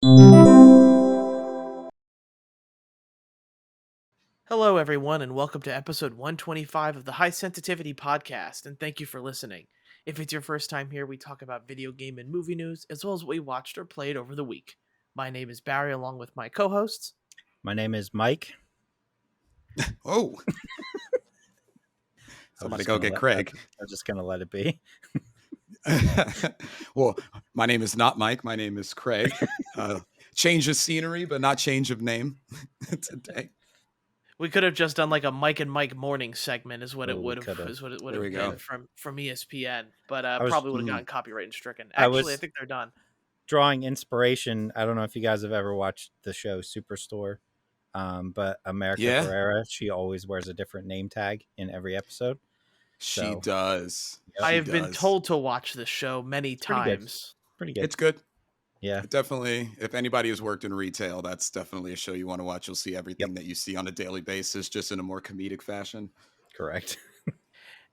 Hello, everyone, and welcome to episode 125 of the High Sensitivity Podcast, and thank you for listening. If it's your first time here, we talk about video game and movie news, as well as what we watched or played over the week. My name is Barry, along with my co-hosts. My name is Mike. Oh, somebody go get Craig. I'm just going to let it be. Well, my name is not Mike. My name is Craig. Change of scenery, but not change of name today. We could have just done like a Mike and Mike morning segment, is what it would have been from ESPN, but probably would have gotten copyright stricken. Actually, I think they're done. Drawing inspiration. I don't know if you guys have ever watched the show Superstore, but America Ferrera, she always wears a different name tag in every episode. She does. I have been told to watch this show many times. Pretty good. It's good. Yeah. Definitely. If anybody has worked in retail, that's definitely a show you want to watch. You'll see everything that you see on a daily basis, just in a more comedic fashion. Correct.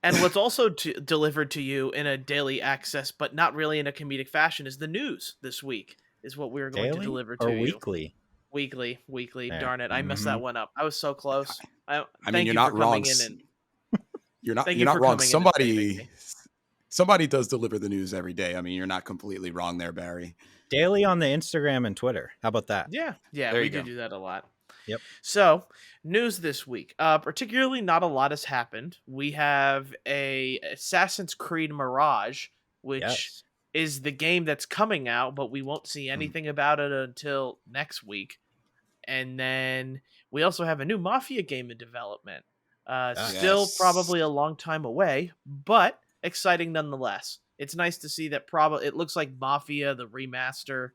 And what's also delivered to you in a daily access, but not really in a comedic fashion, is the news this week, is what we're going to deliver to you. Weekly? Weekly. Yeah. Darn it. I messed that one up. I was so close. I mean, you're not wrong. You're not wrong. Somebody does deliver the news every day. I mean, you're not completely wrong there, Barry. Daily on the Instagram and Twitter. How about that? Yeah, we do that a lot. Yep. So, news this week. Particularly not a lot has happened. We have a Assassin's Creed Mirage, which is the game that's coming out, but we won't see anything about it until next week. And then we also have a new Mafia game in development. Still probably a long time away, but exciting nonetheless. It's nice to see that it looks like Mafia, the remaster,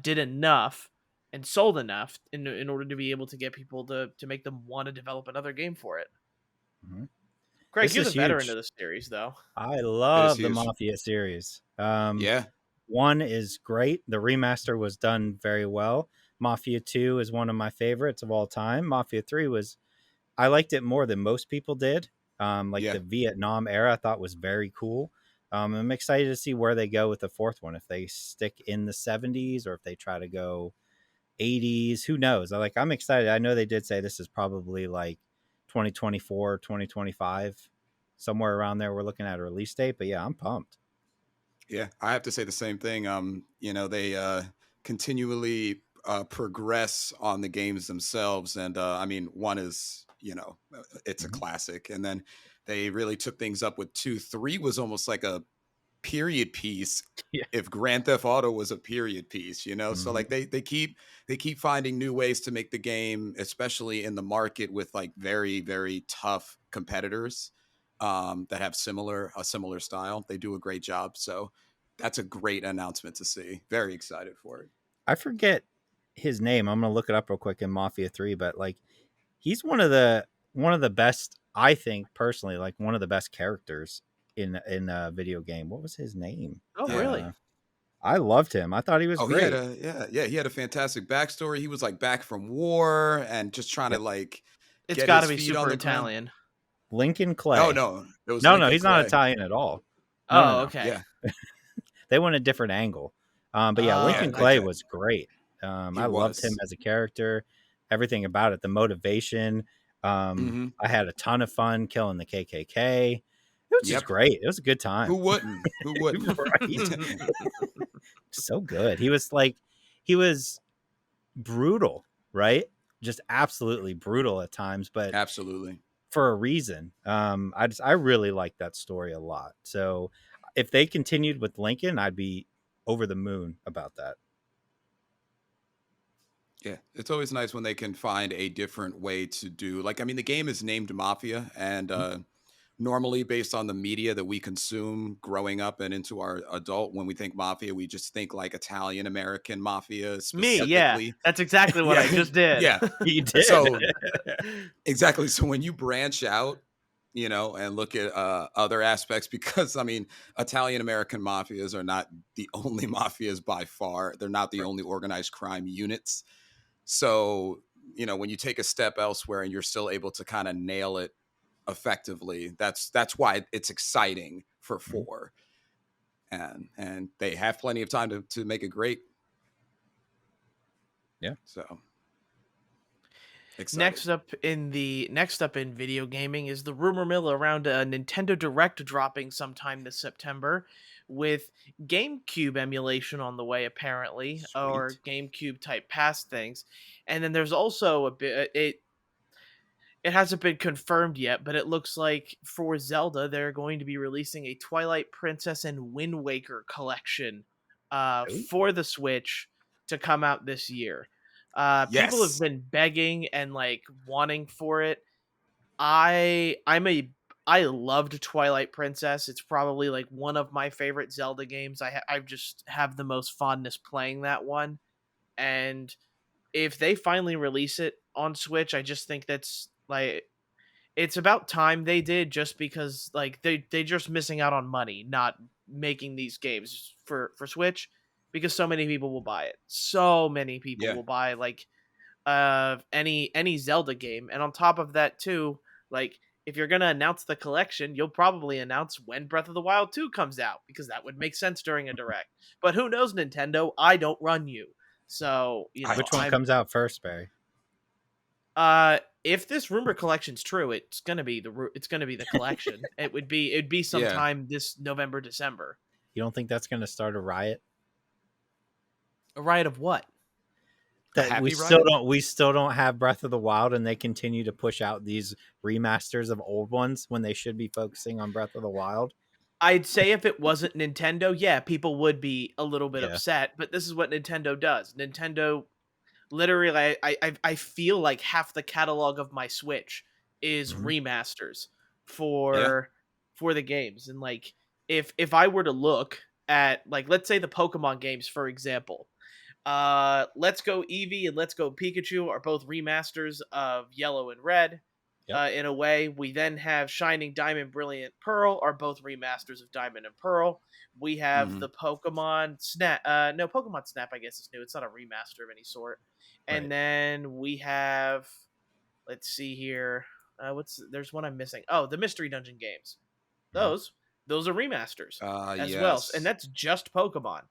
did enough and sold enough in order to be able to get people to make them want to develop another game for it. Mm-hmm. Craig, you're the veteran of the series, though. I love the Mafia series. One is great. The remaster was done very well. Mafia 2 is one of my favorites of all time. Mafia 3 I liked it more than most people did. The Vietnam era I thought was very cool. I'm excited to see where they go with the fourth one. If they stick in the 70s or if they try to go 80s, who knows? I'm excited. I know they did say this is probably like 2024, 2025, somewhere around there. We're looking at a release date, but yeah, I'm pumped. Yeah, I have to say the same thing. They continually progress on the games themselves. And I mean, one is, it's a classic. And then they really took things up with 2. 3 was almost like a period piece. Yeah. If Grand Theft Auto was a period piece, so like they keep finding new ways to make the game, especially in the market with like very, very tough competitors that have a similar style. They do a great job. So that's a great announcement to see. Very excited for it. I forget his name. I'm going to look it up real quick in Mafia 3, but he's one of the best, I think personally, one of the best characters in a video game. What was his name? Oh, really? I loved him. I thought he was great. He had a fantastic backstory. He was back from war and just trying to it's got to be super Italian. Lincoln Clay. No. No, he's not Italian at all. No. Okay. Yeah. They went a different angle. But Lincoln Clay was great. I loved him as a character. Everything about it, the motivation. I had a ton of fun killing the KKK. It was just great. It was a good time. Who wouldn't? Right. So good. He was brutal, right? Just absolutely brutal at times, but absolutely for a reason. I really like that story a lot. So if they continued with Lincoln, I'd be over the moon about that. Yeah, it's always nice when they can find a different way to do. The game is named Mafia, and normally based on the media that we consume growing up and into our adult, when we think Mafia, we just think Italian American Mafia specifically. Me, yeah. That's exactly what I just did. Yeah, you did. So exactly. So when you branch out, and look at other aspects, because Italian American mafias are not the only mafias by far. They're not the only organized crime units. So, when you take a step elsewhere and you're still able to kind of nail it effectively, that's why it's exciting for 4. And they have plenty of time to make it great. Yeah. So excited. Next up in video gaming is the rumor mill around a Nintendo Direct dropping sometime this September, with GameCube emulation on the way apparently, or Sweet. GameCube type pass things. And then there's also a bit it hasn't been confirmed yet, but it looks like for Zelda they're going to be releasing a Twilight Princess and Wind Waker collection Ooh. for the Switch to come out this year. People have Yes. been begging and like wanting for it. I loved Twilight Princess. It's probably like one of my favorite Zelda games. I just have the most fondness playing that one. And if they finally release it on Switch, I just think that's like it's about time they did, just because like they just missing out on money not making these games for Switch, because so many people will buy it. So many people Yeah. will buy like any Zelda game. And on top of that too, like if you're going to announce the collection, you'll probably announce when Breath of the Wild 2 comes out, because that would make sense during a direct. But who knows, Nintendo? I don't run you. So, Which one comes out first, Barry? If this rumor collection's true, it's gonna be the collection. It'd be sometime this November, December. You don't think that's gonna start a riot? A riot of what? That we still don't have Breath of the Wild, and they continue to push out these remasters of old ones when they should be focusing on Breath of the Wild. I'd say if it wasn't Nintendo, yeah, people would be a little bit upset. But this is what Nintendo does. Nintendo literally, I feel like half the catalog of my Switch is remasters for the games. And like if I were to look at, like, let's say the Pokemon games, for example, Let's Go Eevee and Let's Go Pikachu are both remasters of Yellow and Red. In a way, we then have Shining Diamond, Brilliant Pearl are both remasters of Diamond and Pearl. We have the Pokemon Snap. No, Pokemon Snap, I guess, is new. It's not a remaster of any sort. And then we have, let's see here. There's one I'm missing. Oh, the Mystery Dungeon games. Those are remasters as well, and that's just Pokemon.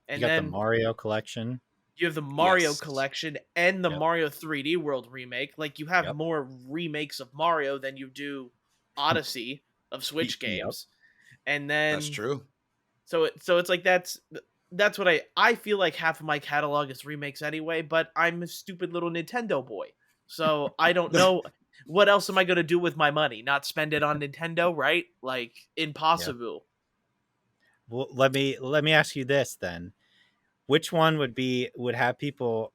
And you got then the Mario collection. You have the Mario collection and the Mario 3D World remake. Like, you have more remakes of Mario than you do Odyssey of Switch games. And then that's true. So it's like that's what I feel like half of my catalog is remakes anyway, but I'm a stupid little Nintendo boy. So I don't know what else am I going to do with my money? Not spend it on Nintendo, right? Like, impossible. Well, let me ask you this then. Which one would have people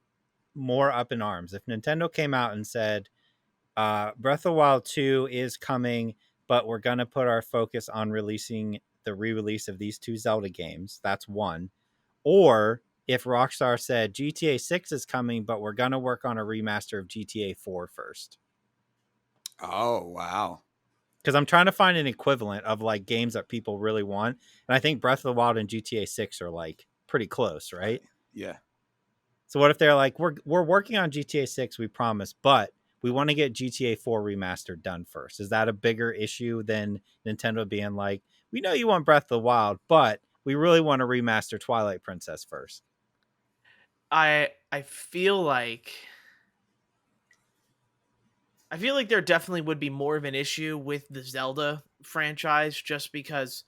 more up in arms if Nintendo came out and said, Breath of the Wild 2 is coming, but we're going to put our focus on releasing the re-release of these two Zelda games? That's one. Or if Rockstar said GTA 6 is coming, but we're going to work on a remaster of GTA 4 first. Oh, wow. Because I'm trying to find an equivalent of like games that people really want. And I think Breath of the Wild and GTA 6 are like pretty close, right? Yeah. So what if they're like, we're working on GTA 6, we promise, but we want to get GTA 4 remastered done first? Is that a bigger issue than Nintendo being like, we know you want Breath of the Wild, but we really want to remaster Twilight Princess first? I feel like there definitely would be more of an issue with the Zelda franchise, just because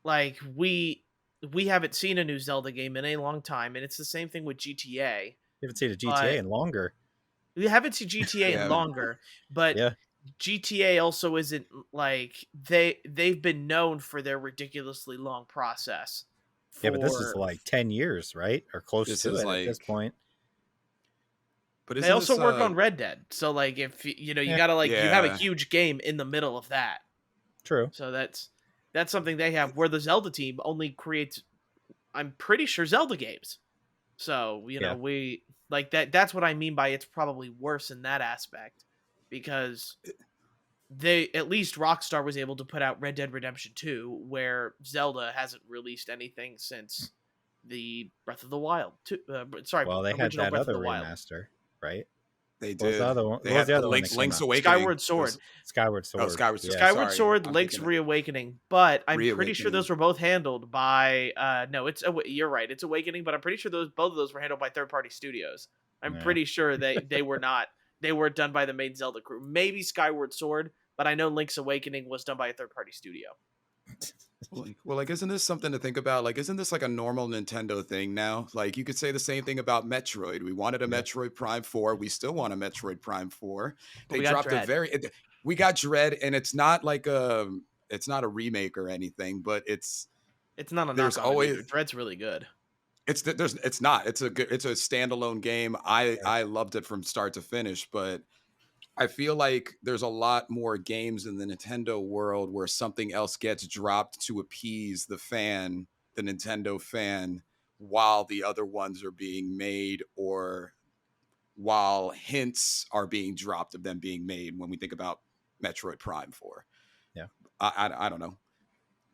like we haven't seen a new Zelda game in a long time, and it's the same thing with GTA. You haven't seen a GTA in longer. We haven't seen GTA in longer, but GTA also isn't like they've been known for their ridiculously long process. Yeah, but this is like 10 years, right? Or close to it like, at this point. But they also work on Red Dead, so like if you gotta like you have a huge game in the middle of that. True. So that's something they have, where the Zelda team only creates, I'm pretty sure, Zelda games. So we like that. That's what I mean by it's probably worse in that aspect, because at least Rockstar was able to put out Red Dead Redemption 2, where Zelda hasn't released anything since the Breath of the Wild. Well, they had that other remaster, right? They did. What was the other Link's Awakening. Skyward Sword. Skyward Sword. Oh, Skyward Sword. Skyward Sword, Link's Reawakening. But I'm pretty sure those were both handled by. No, you're right. It's Awakening, but I'm pretty sure both of those were handled by third-party studios. I'm Yeah. pretty sure they were not. They were done by the main Zelda crew. Maybe Skyward Sword, but I know Link's Awakening was done by a third party studio. Well, isn't this something to think about? Like, isn't this like a normal Nintendo thing now? Like, you could say the same thing about Metroid. We wanted a Yeah. Metroid Prime 4. We still want a Metroid Prime 4. But They we got dropped Dread. we got Dread, and it's not like it's not a remake or anything, but It's not a there's knock on it always either. Dread's really good. it's not. It's a standalone game. Yeah. I loved it from start to finish, but I feel like there's a lot more games in the Nintendo world where something else gets dropped to appease the Nintendo fan, while the other ones are being made, or while hints are being dropped of them being made when we think about Metroid Prime 4. Yeah. I don't know.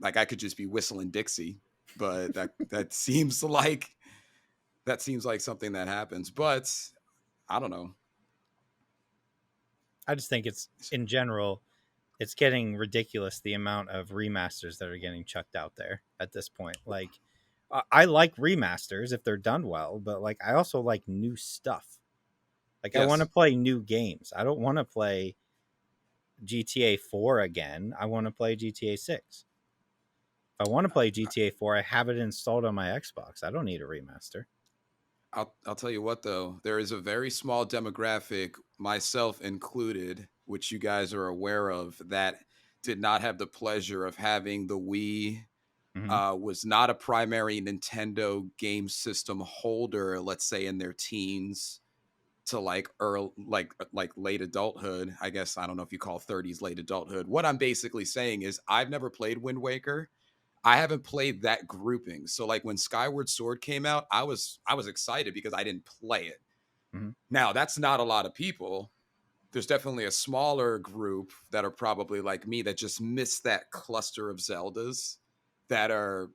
Like, I could just be whistling Dixie, but that seems like something that happens. But I don't know. I just think it's, in general, it's getting ridiculous, the amount of remasters that are getting chucked out there at this point. Like, I like remasters if they're done well, but like, I also like new stuff. Like, I want to play new games. I don't want to play GTA 4 again. I want to play GTA 6. If I want to play GTA 4, I have it installed on my Xbox. I don't need a remaster. I'll tell you what, though, there is a very small demographic, myself included, which you guys are aware of, that did not have the pleasure of having the Wii. Was not a primary Nintendo game system holder, let's say in their teens to like early, like late adulthood. I guess I don't know if you call 30s late adulthood. What I'm basically saying is I've never played Wind Waker. I haven't played that grouping. So like when Skyward Sword came out, I was excited because I didn't play it. Now, that's not a lot of people. There's definitely a smaller group that are probably like me that just miss that cluster of Zeldas that are,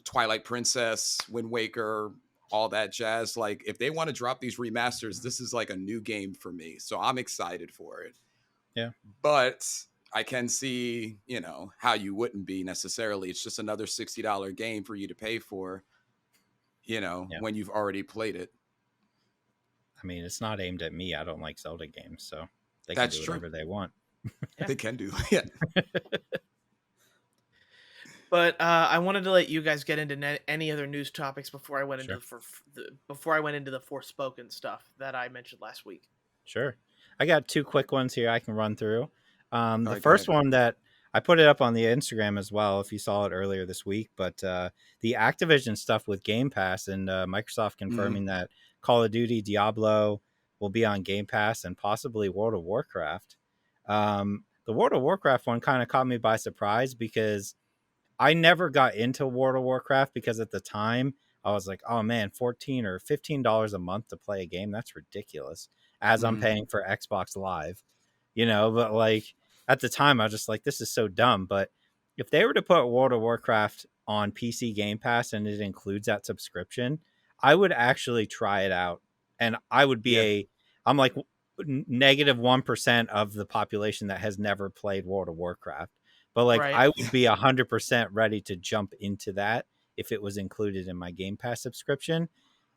Twilight Princess, Wind Waker, all that jazz. Like, if they want to drop these remasters, this is like a new game for me. So I'm excited for it. Yeah. But I can see, how you wouldn't be necessarily. It's just another $60 game for you to pay for, when you've already played it. I mean, it's not aimed at me. I don't like Zelda games, so they can do whatever they want. They can do. Yeah. But I wanted to let you guys get into any other news topics before I went into before I went into the Forspoken stuff that I mentioned last week. Sure, I got two quick ones here I can run through. The first one that I put it up on the Instagram as well, if you saw it earlier this week, but the Activision stuff with Game Pass and Microsoft confirming that Call of Duty, Diablo will be on Game Pass, and possibly World of Warcraft. The World of Warcraft one kind of caught me by surprise because I never got into World of Warcraft, because at the time I was like, oh man, $14 or $15 a month to play a game, that's ridiculous, as I'm paying for Xbox Live, but like at the time I was just like, this is so dumb. But if they were to put World of Warcraft on PC Game Pass and it includes that subscription, I would actually try it out. And I would be I'm like negative 1% of the population that has never played World of Warcraft. But like, I would be 100% ready to jump into that if it was included in my Game Pass subscription.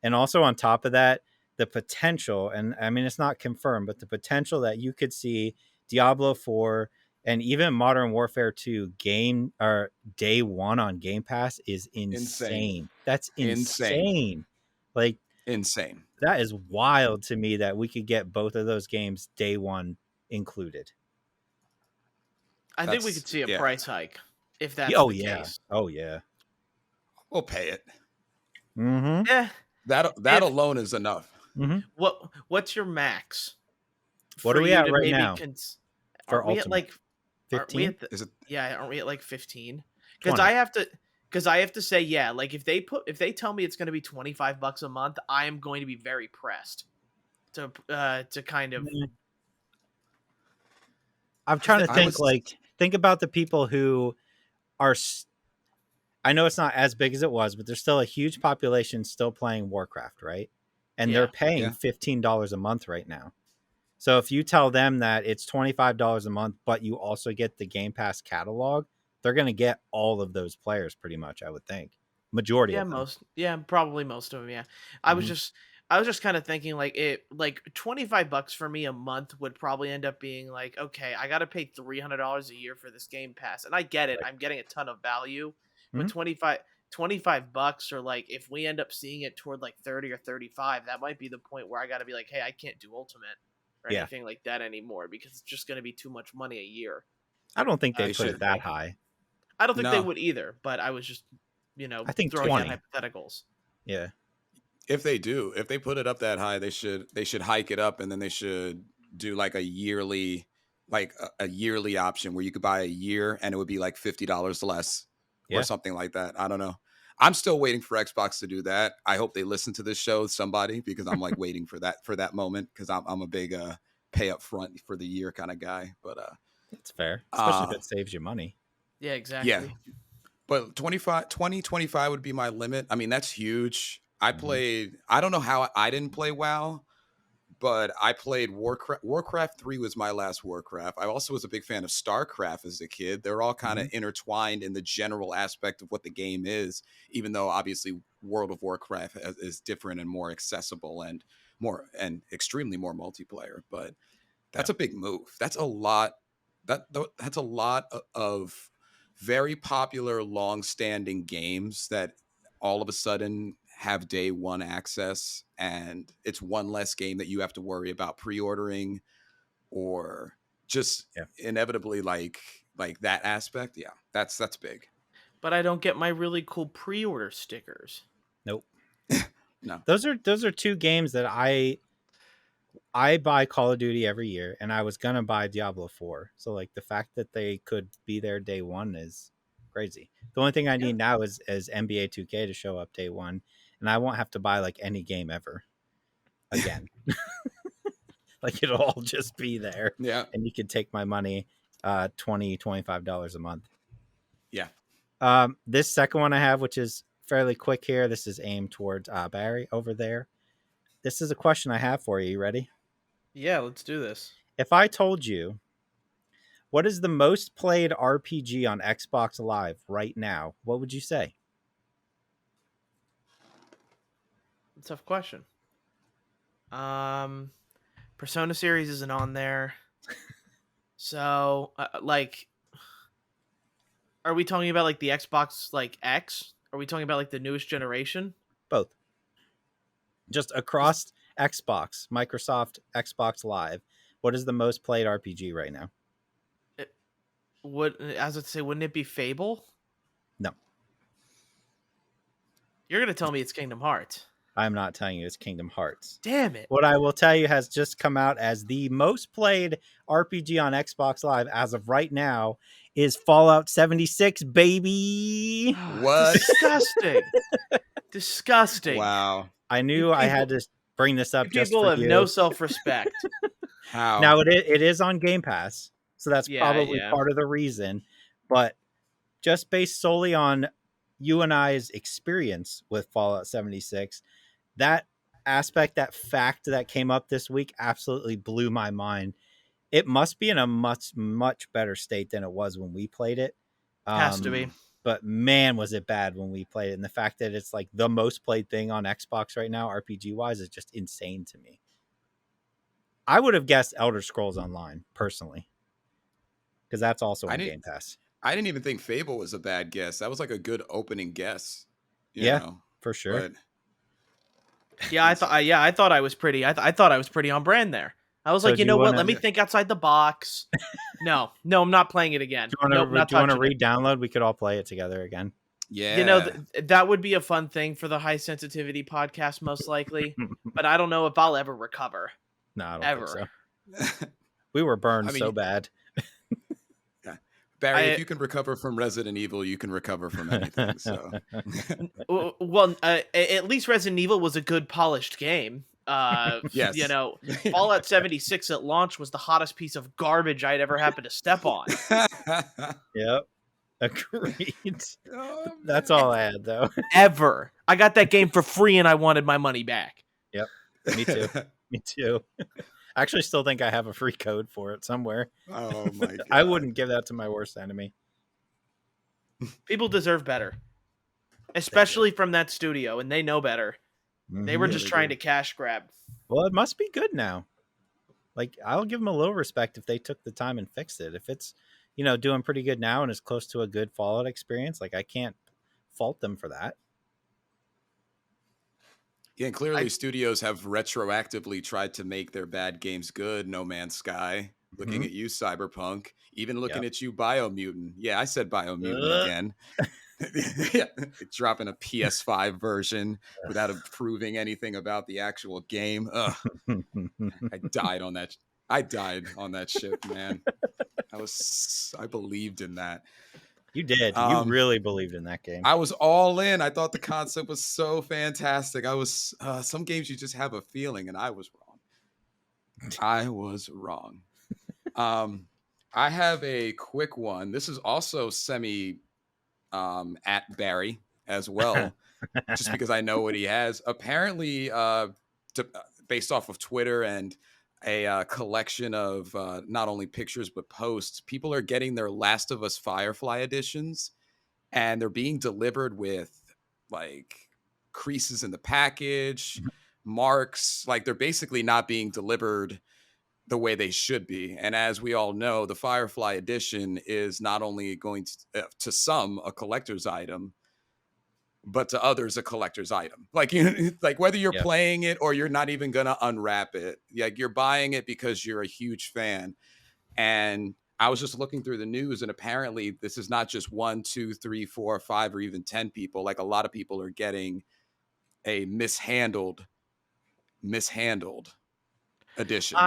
And also on top of that, the potential, and I mean, it's not confirmed, but the potential that you could see Diablo 4 and even Modern Warfare 2 game or day one on Game Pass is insane. That's insane. Like, insane. That is wild to me that we could get both of those games day one included. I think we could see a price hike if that's the case. Oh yeah, we'll pay it. Yeah, that alone is enough. What's your max? What are we at right now? Are we at like 15? Aren't we at like 15? Because I have to say, like if they tell me it's going to be $25 a month, I am going to be very pressed to kind of. I'm trying to think about the people who are. I know it's not as big as it was, but there's still a huge population still playing Warcraft, right? And they're paying $15 a month right now. So if you tell them that it's $25 a month, but you also get the Game Pass catalog, they're going to get all of those players pretty much, I would think. Majority of them. Probably most of them, I was just I was just kind of thinking like $25 for me a month would probably end up being like, okay, I got to pay $300 a year for this Game Pass. And I get it. Right. I'm getting a ton of value, but Mhm. $25 or like if we end up seeing it toward like 30 or 35, that might be the point where I got to be like, hey, I can't do Ultimate or Yeah. anything like that anymore because it's just going to be too much money a year. I don't think they They put it should. that high. I don't think they No. would either, but I was just, I think throwing out 20. hypotheticals. Yeah. If they put it up that high, they should hike it up, and then they should do like a yearly, a yearly option where you could buy a year and it would be like $50 less or Yeah. something like that. I don't know. I'm still waiting for Xbox to do that. I hope they listen to this show, somebody, because I'm like waiting for that moment because I'm a big pay up front for the year kind of guy. But That's fair, especially if it saves you money. Yeah, exactly. yeah. But 25 would be my limit. I mean, that's huge. I don't know how I didn't play WoW, but I played Warcraft. Warcraft 3 was my last Warcraft. I also was a big fan of StarCraft as a kid. They're all kind of intertwined in the general aspect of what the game is, even though obviously World of Warcraft is different and more accessible and extremely more multiplayer. But that's a big move. That's a lot. That's a lot of very popular, long-standing games that all of a sudden have day one access, and it's one less game that you have to worry about pre-ordering or just inevitably like that aspect. Yeah, that's big. But I don't get my really cool pre-order stickers. Nope. No. Those are two games that I buy Call of Duty every year, and I was gonna buy Diablo 4. So like the fact that they could be there day one is crazy. The only thing I need now is NBA 2K to show up day one, and I won't have to buy like any game ever again. Like it'll all just be there. Yeah. And you can take my money, $25 a month. Yeah. This second one I have, which is fairly quick here. This is aimed towards Barry over there. This is a question I have for you. You ready? Yeah, let's do this. If I told you what is the most played RPG on Xbox Live right now, what would you say? Tough question. Persona series isn't on there. So, like, are we talking about like the Xbox like X? Are we talking about like the newest generation? Both. Just across Xbox, Microsoft Xbox Live, what is the most played RPG right now? As I'd say, wouldn't it be Fable? No. You're gonna tell me it's Kingdom Hearts. I'm not telling you it's Kingdom Hearts. Damn it. What I will tell you has just come out as the most played RPG on Xbox Live as of right now is Fallout 76, baby. What? Disgusting. Disgusting. Wow. I knew I had to bring this up just for you. People have no self-respect. How? Now it is on Game Pass, so that's probably part of the reason. But just based solely on you and I's experience with Fallout 76, that aspect, that fact that came up this week absolutely blew my mind. It must be in a much, much better state than it was when we played it. Has to be. But man, was it bad when we played it. And the fact that it's like the most played thing on Xbox right now, RPG wise, is just insane to me. I would have guessed Elder Scrolls Online personally, because that's also on Game Pass. I didn't even think Fable was a bad guess. That was like a good opening guess. You know? For sure. But... Yeah, I thought I was pretty. I thought I was pretty on brand there. I was like, you know what? Let me think outside the box. No, I'm not playing it again. Do you want to re-download? We could all play it together again. Yeah. You know, that would be a fun thing for the High Sensitivity podcast, most likely. But I don't know if I'll ever recover. No, I don't ever. think so. We were burned so bad. Yeah. Barry, if you can recover from Resident Evil, you can recover from anything. So, well, at least Resident Evil was a good polished game. Yes. You know, Fallout 76 at launch was the hottest piece of garbage I'd ever happened to step on. Yep. Agreed. Oh, that's all I had, though. Ever. I got that game for free and I wanted my money back. Yep. Me too. Me too. I actually still think I have a free code for it somewhere. Oh, my God. I wouldn't give that to my worst enemy. People deserve better. Especially from that studio, and they know better. They were Mm-hmm. just trying to cash grab. Well, it must be good now. Like, I'll give them a little respect if they took the time and fixed it. If it's, doing pretty good now and is close to a good Fallout experience, like, I can't fault them for that. Yeah, and clearly studios have retroactively tried to make their bad games good. No Man's Sky, looking at you, Cyberpunk, even looking at you, Biomutant. Yeah, I said Biomutant again. Yeah, dropping a PS5 version without proving anything about the actual game. Ugh. I died on that. I died on that ship, man. I believed in that. You did. You really believed in that game. I was all in. I thought the concept was so fantastic. I was some games you just have a feeling, and I was wrong. I was wrong. I have a quick one. This is also semi at Barry as well, just because I know what he has. Apparently, based off of Twitter and a collection of not only pictures but posts, people are getting their Last of Us Firefly editions, and they're being delivered with like creases in the package, marks. Like they're basically not being delivered the way they should be. And as we all know, the Firefly edition is not only going to some a collector's item, but to others a collector's item. Like like whether you're playing it or you're not even gonna unwrap it, like you're buying it because you're a huge fan. And I was just looking through the news, and apparently this is not just 1, 2, 3, 4, 5, or even 10 people. Like a lot of people are getting a mishandled edition.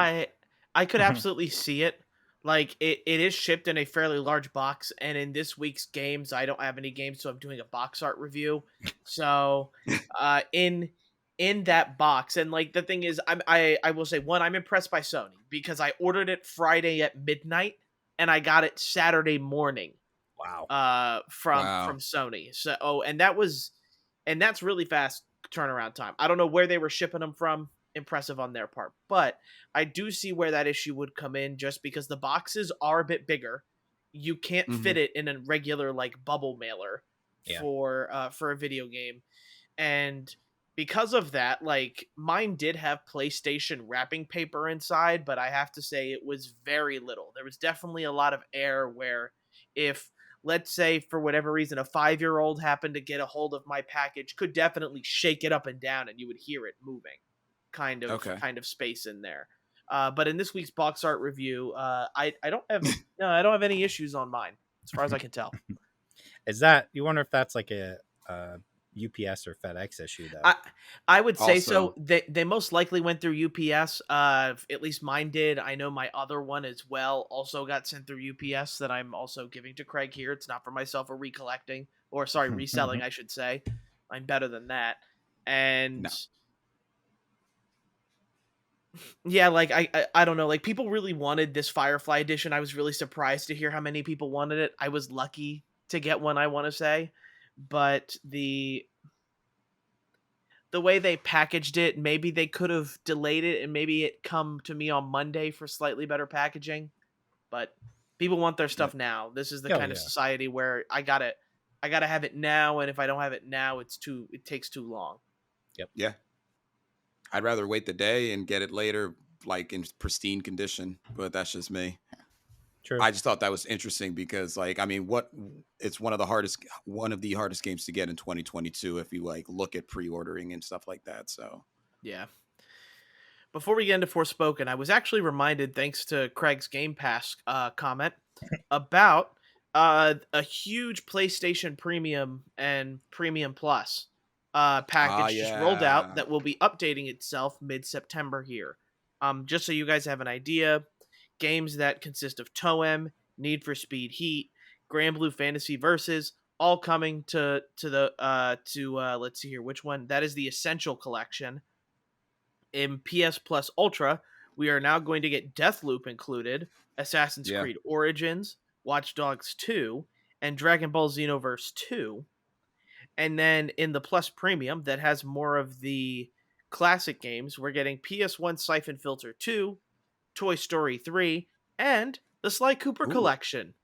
I could absolutely see it. Like it is shipped in a fairly large box, and in this week's games, I don't have any games, so I'm doing a box art review. So, in that box, and like the thing is, I will say one, I'm impressed by Sony because I ordered it Friday at midnight and I got it Saturday morning. Wow. From Sony. So and that's really fast turnaround time. I don't know where they were shipping them from. Impressive on their part, but I do see where that issue would come in just because the boxes are a bit bigger. You can't fit it in a regular like bubble mailer for a video game, and because of that, like mine did have PlayStation wrapping paper inside, but I have to say it was very little. There was definitely a lot of air where if, let's say, for whatever reason, a 5-year-old happened to get a hold of my package, could definitely shake it up and down and you would hear it moving. Kind of space in there. But in this week's box art review, I don't have any issues on mine as far as I can tell. Is that, you wonder if that's like a UPS or FedEx issue though? I would say so. They most likely went through UPS. At least mine did. I know my other one as well also got sent through UPS that I'm also giving to Craig here. It's not for myself or reselling, I should say. I'm better than that. And no. Yeah, like I don't know, like people really wanted this Firefly edition. I was really surprised to hear how many people wanted it. I was lucky to get one, I want to say, but the way they packaged it, maybe they could have delayed it and maybe it come to me on Monday for slightly better packaging. But people want their stuff now. This is the kind of society where I gotta have it now, and if I don't have it now, it takes too long. Yep. Yeah. I'd rather wait the day and get it later, like in pristine condition, but that's just me. True. I just thought that was interesting because, like, I mean, it's one of the hardest games to get in 2022 if you like look at pre-ordering and stuff like that. So yeah. Before we get into Forspoken, I was actually reminded, thanks to Craig's Game Pass comment, about a huge PlayStation Premium and Premium Plus package just rolled out that will be updating itself mid-September here. Just so you guys have an idea, games that consist of Toem, Need for Speed Heat, Grand Blue Fantasy Versus, all coming to let's see here, which one? That is the Essential Collection. In PS Plus Ultra, we are now going to get Deathloop included, Assassin's Creed Origins, Watch Dogs 2, and Dragon Ball Xenoverse 2. And then in the Plus Premium, that has more of the classic games, we're getting PS1 Siphon Filter 2, Toy Story 3, and the Sly Cooper Collection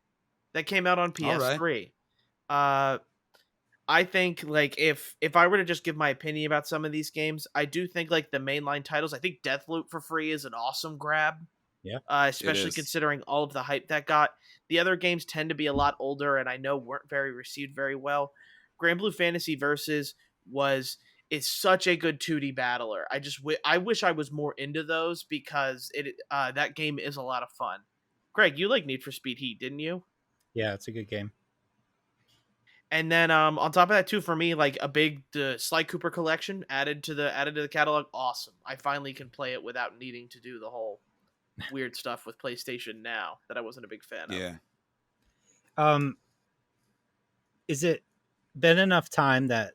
that came out on PS3. I think like if I were to just give my opinion about some of these games, I do think like the mainline titles. I think Deathloop for free is an awesome grab, Yeah. It especially is. considering all of the hype that got. The other games tend to be a lot older, and I know weren't very received very well. Grand Blue Fantasy Versus was is such a good 2D battler. I wish I was more into those because that game is a lot of fun. Greg, you like Need for Speed Heat, didn't you? Yeah, it's a good game. And then on top of that too, for me, like a big the Sly Cooper collection added to the catalog. Awesome. I finally can play it without needing to do the whole weird stuff with PlayStation Now that I wasn't a big fan of. Yeah. Is it been enough time that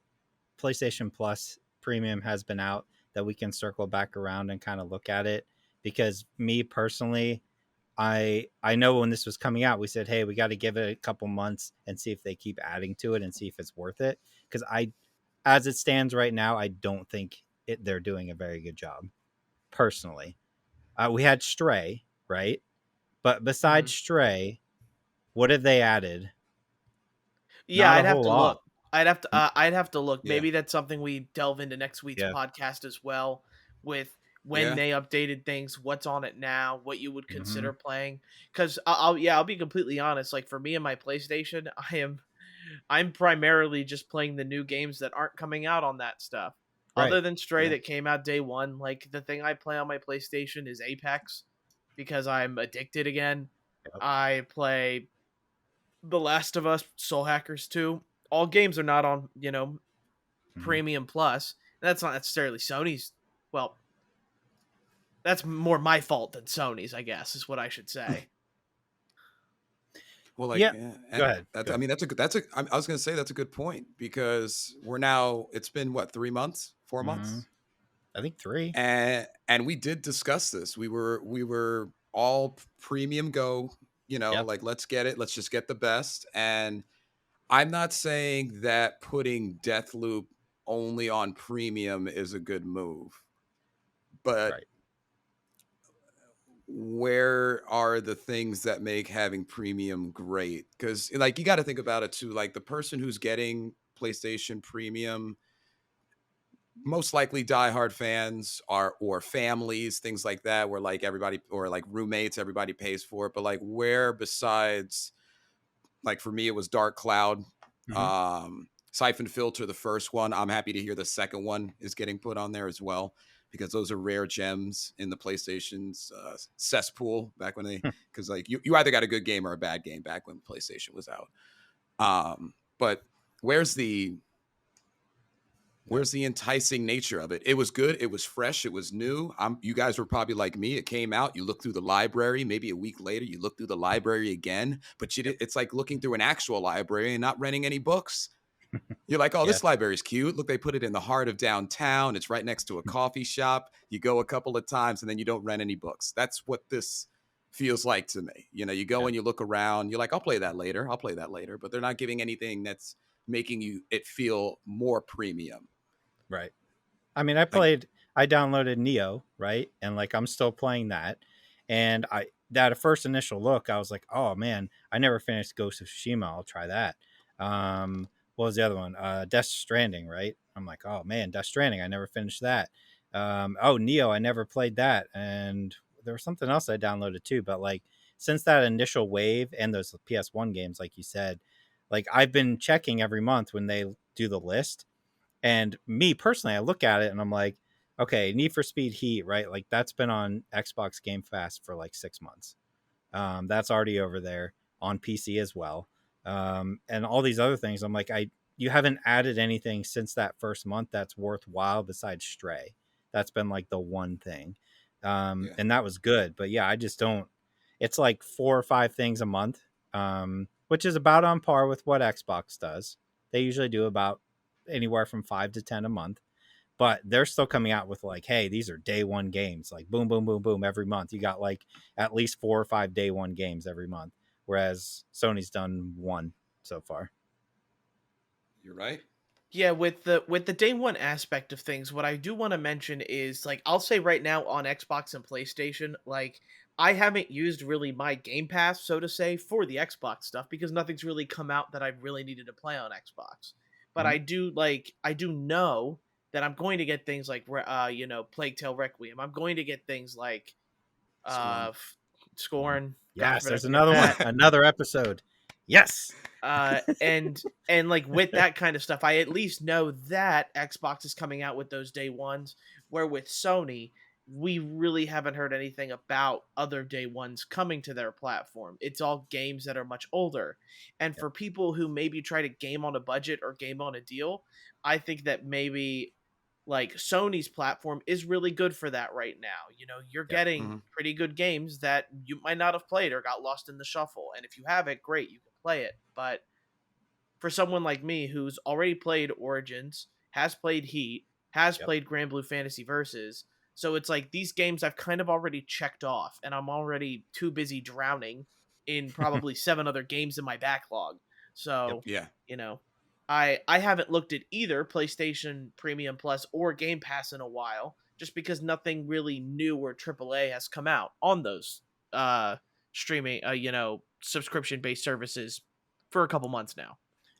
PlayStation Plus Premium has been out that we can circle back around and kind of look at it? Because me personally, I know when this was coming out, we said, hey, we got to give it a couple months and see if they keep adding to it and see if it's worth it. Because as it stands right now, I don't think they're doing a very good job. Personally, we had Stray, right? But besides Mhm. Stray, what have they added? Yeah, Not a I'd have whole to lot. look. I'd have to look. Yeah. Maybe that's something we delve into next week's Yeah. podcast as well, with when Yeah. they updated things, what's on it now, what you would Mm-hmm. consider playing. Because I'll be completely honest. Like for me and my PlayStation, I'm primarily just playing the new games that aren't coming out on that stuff. Other Right. than Stray Yeah. that came out day one, like the thing I play on my PlayStation is Apex because I'm addicted again. Yep. I play The Last of Us, Soul Hackers 2. All games are not on, Mm-hmm. Premium Plus. That's not necessarily Sony's. Well, that's more my fault than Sony's, I guess, is what I should say. Well, like, Yeah. yeah, Go and ahead. that's, Go I ahead. mean, I was going to say that's a good point because it's been what, 3 months, 4 months? Mm-hmm. I think 3. And we did discuss this. We were all premium go, Yep. like, let's get it. Let's just get the best. And I'm not saying that putting Deathloop only on premium is a good move, but Right. where are the things that make having premium great? Because like you got to think about it too. Like the person who's getting PlayStation Premium, most likely diehard fans are or families, things like that, where like everybody or like roommates, everybody pays for it. But like where besides, like for me, it was Dark Cloud, Mm-hmm. Siphon Filter, the first one. I'm happy to hear the second one is getting put on there as well because those are rare gems in the PlayStation's cesspool back when because like you either got a good game or a bad game back when PlayStation was out. But where's the Yep. enticing nature of it? It was good. It was fresh. It was new. You guys were probably like me. It came out. You look through the library. Maybe a week later, you look through the library again. But Yep. it's like looking through an actual library and not renting any books. You're like, oh, Yeah. this library's cute. Look, they put it in the heart of downtown. It's right next to a coffee shop. You go a couple of times and then you don't rent any books. That's what this feels like to me. You go Yeah. and you look around. You're like, I'll play that later. I'll play that later. But they're not giving anything that's making it feel more premium. Right. I mean, Like, I downloaded Neo, right? And like I'm still playing that. And that at first initial look, I was like, oh man, I never finished Ghost of Tsushima. I'll try that. What was the other one? Death Stranding, right? I'm like, oh man, Death Stranding, I never finished that. Oh, Neo, I never played that. And there was something else I downloaded too, but like since that initial wave and those PS1 games, like you said, like I've been checking every month when they do the list. And me personally, I look at it and I'm like, okay, Need for Speed Heat, right? Like that's been on Xbox Game Pass for like 6 months. That's already over there on PC as well. And all these other things, I'm like, you haven't added anything since that first month that's worthwhile besides Stray. That's been like the one thing. yeah. And that was good. But yeah, I just don't. It's like 4 or 5 things a month, which is about on par with what Xbox does. They usually do about anywhere from 5 to 10 a month, but they're still coming out with like, hey, these are day one games, like boom, boom, boom, boom every month. You got like at least 4 or 5 day one games every month, whereas Sony's done one so far. You're right. Yeah, with the day one aspect of things, what I do want to mention is like I'll say right now on Xbox and PlayStation, like I haven't used really my Game Pass, so to say, for the Xbox stuff because nothing's really come out that I really needed to play on Xbox. but I do know that I'm going to get things like Plague Tale Requiem. I'm going to get things like Scorn. Scorn. God Yes, forbid I there's forget another one, that. another episode. Yes. And like with that kind of stuff, I at least know that Xbox is coming out with those day ones, where with Sony, we really haven't heard anything about other day ones coming to their platform. It's all games that are much older. And Yep. for people who maybe try to game on a budget or game on a deal, I think that maybe like Sony's platform is really good for that right now. You're Yep. getting pretty good games that you might not have played or got lost in the shuffle. And if you have it, great, you can play it. But for someone like me who's already played Origins, has played Heat, has Yep. played Grand Blue Fantasy Versus, so it's like these games I've kind of already checked off, and I'm already too busy drowning in probably 7 other games in my backlog. Yep. So, Yeah. I haven't looked at either PlayStation Premium Plus or Game Pass in a while, just because nothing really new or AAA has come out on those streaming subscription based services for a couple months now.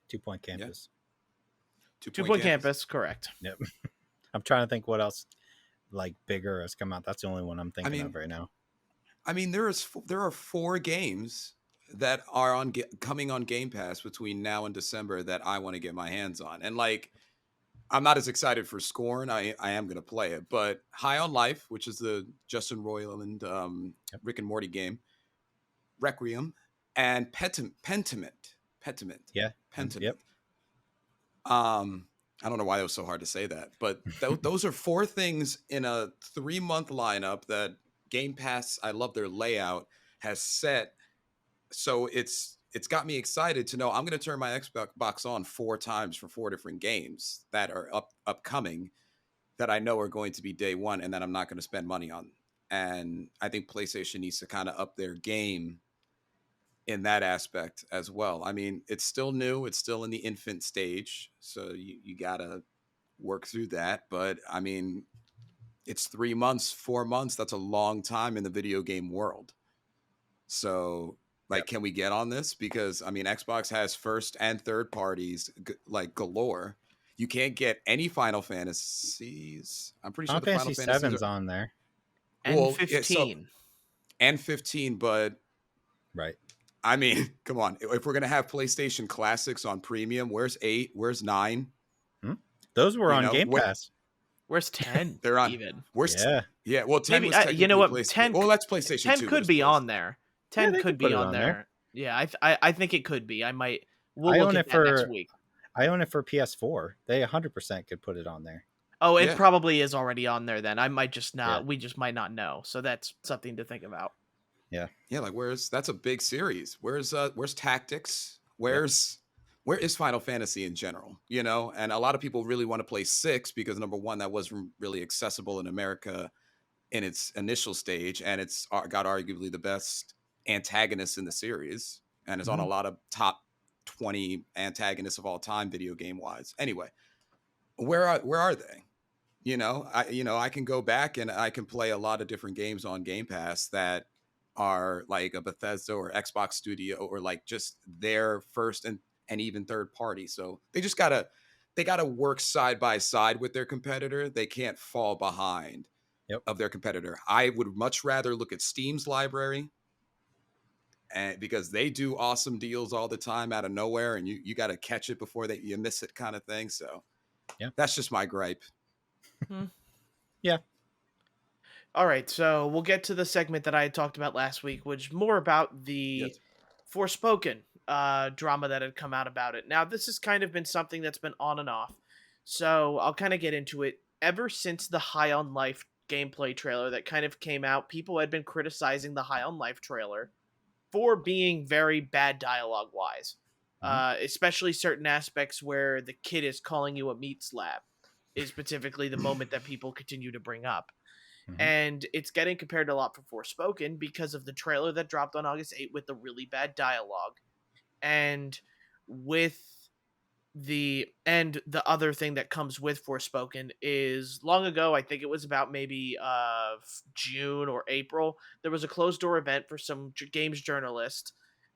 2 Point Campus. Yeah. 2 Point Campus, correct. Yep. I'm trying to think what else like bigger has come out. That's the only one I'm thinking of right now. I mean, there are 4 games that are coming on Game Pass between now and December that I want to get my hands on. And like, I'm not as excited for Scorn. I am going to play it, but High on Life, which is the Justin Roiland Rick and Morty game, Requiem, and Pentiment. Yeah. Pentiment. Yep. I don't know why it was so hard to say that, but those are 4 things in a 3-month lineup that Game Pass, I love their layout, has set. So it's got me excited to know I'm going to turn my Xbox on 4 times for 4 different games that are upcoming that I know are going to be day one and that I'm not going to spend money on. And I think PlayStation needs to kind of up their game in that aspect as well. I mean, it's still new. It's still in the infant stage. So you got to work through that. But I mean, it's 3 months, 4 months. That's a long time in the video game world. So like, can we get on this? Because I mean, Xbox has first and third parties like galore. You can't get any Final Fantasies. I'm pretty sure the Final Fantasy Fantasies 7's on there. And 15. And 15, but right. I mean, come on. If we're going to have PlayStation Classics on premium, where's 8? Where's 9? Those were on Game Pass. Where's 10? They're on. Even. Where's yeah. Well, 10 maybe was technically PlayStation. 10. Well, that's PlayStation 10 2. could be on there. 10 could be on there. there. Yeah, I think it could be. We'll I look own at it that next week. I own it for PS4. They 100% could put it on there. Oh, it probably is already on there then. I might just not. Yeah. We just might not know. So that's something to think about. Yeah. Yeah, like that's a big series. Where's Tactics? Where is Final Fantasy in general? And a lot of people really want to play 6 because number one, that wasn't really accessible in America in its initial stage, and it's got arguably the best antagonist in the series, and is on a lot of top 20 antagonists of all time, video game wise. Anyway, where are they? I can go back and I can play a lot of different games on Game Pass that are like a Bethesda or Xbox Studio or like just their first and even third party. So they gotta work side by side with their competitor. They can't fall behind of their competitor. I would much rather look at Steam's library, and because they do awesome deals all the time out of nowhere, and you got to catch it before you miss it, kind of thing. So that's just my gripe. Yeah. All right, so we'll get to the segment that I had talked about last week, which more about the Forspoken drama that had come out about it. Now, this has kind of been something that's been on and off, so I'll kind of get into it. Ever since the High on Life gameplay trailer that kind of came out, people had been criticizing the High on Life trailer for being very bad dialogue-wise, especially certain aspects where the kid is calling you a meat slab is specifically the moment that people continue to bring up. And it's getting compared a lot for Forspoken because of the trailer that dropped on August 8th with the really bad dialogue. And with the other thing that comes with Forspoken is long ago, I think it was about maybe June or April, there was a closed door event for some games journalists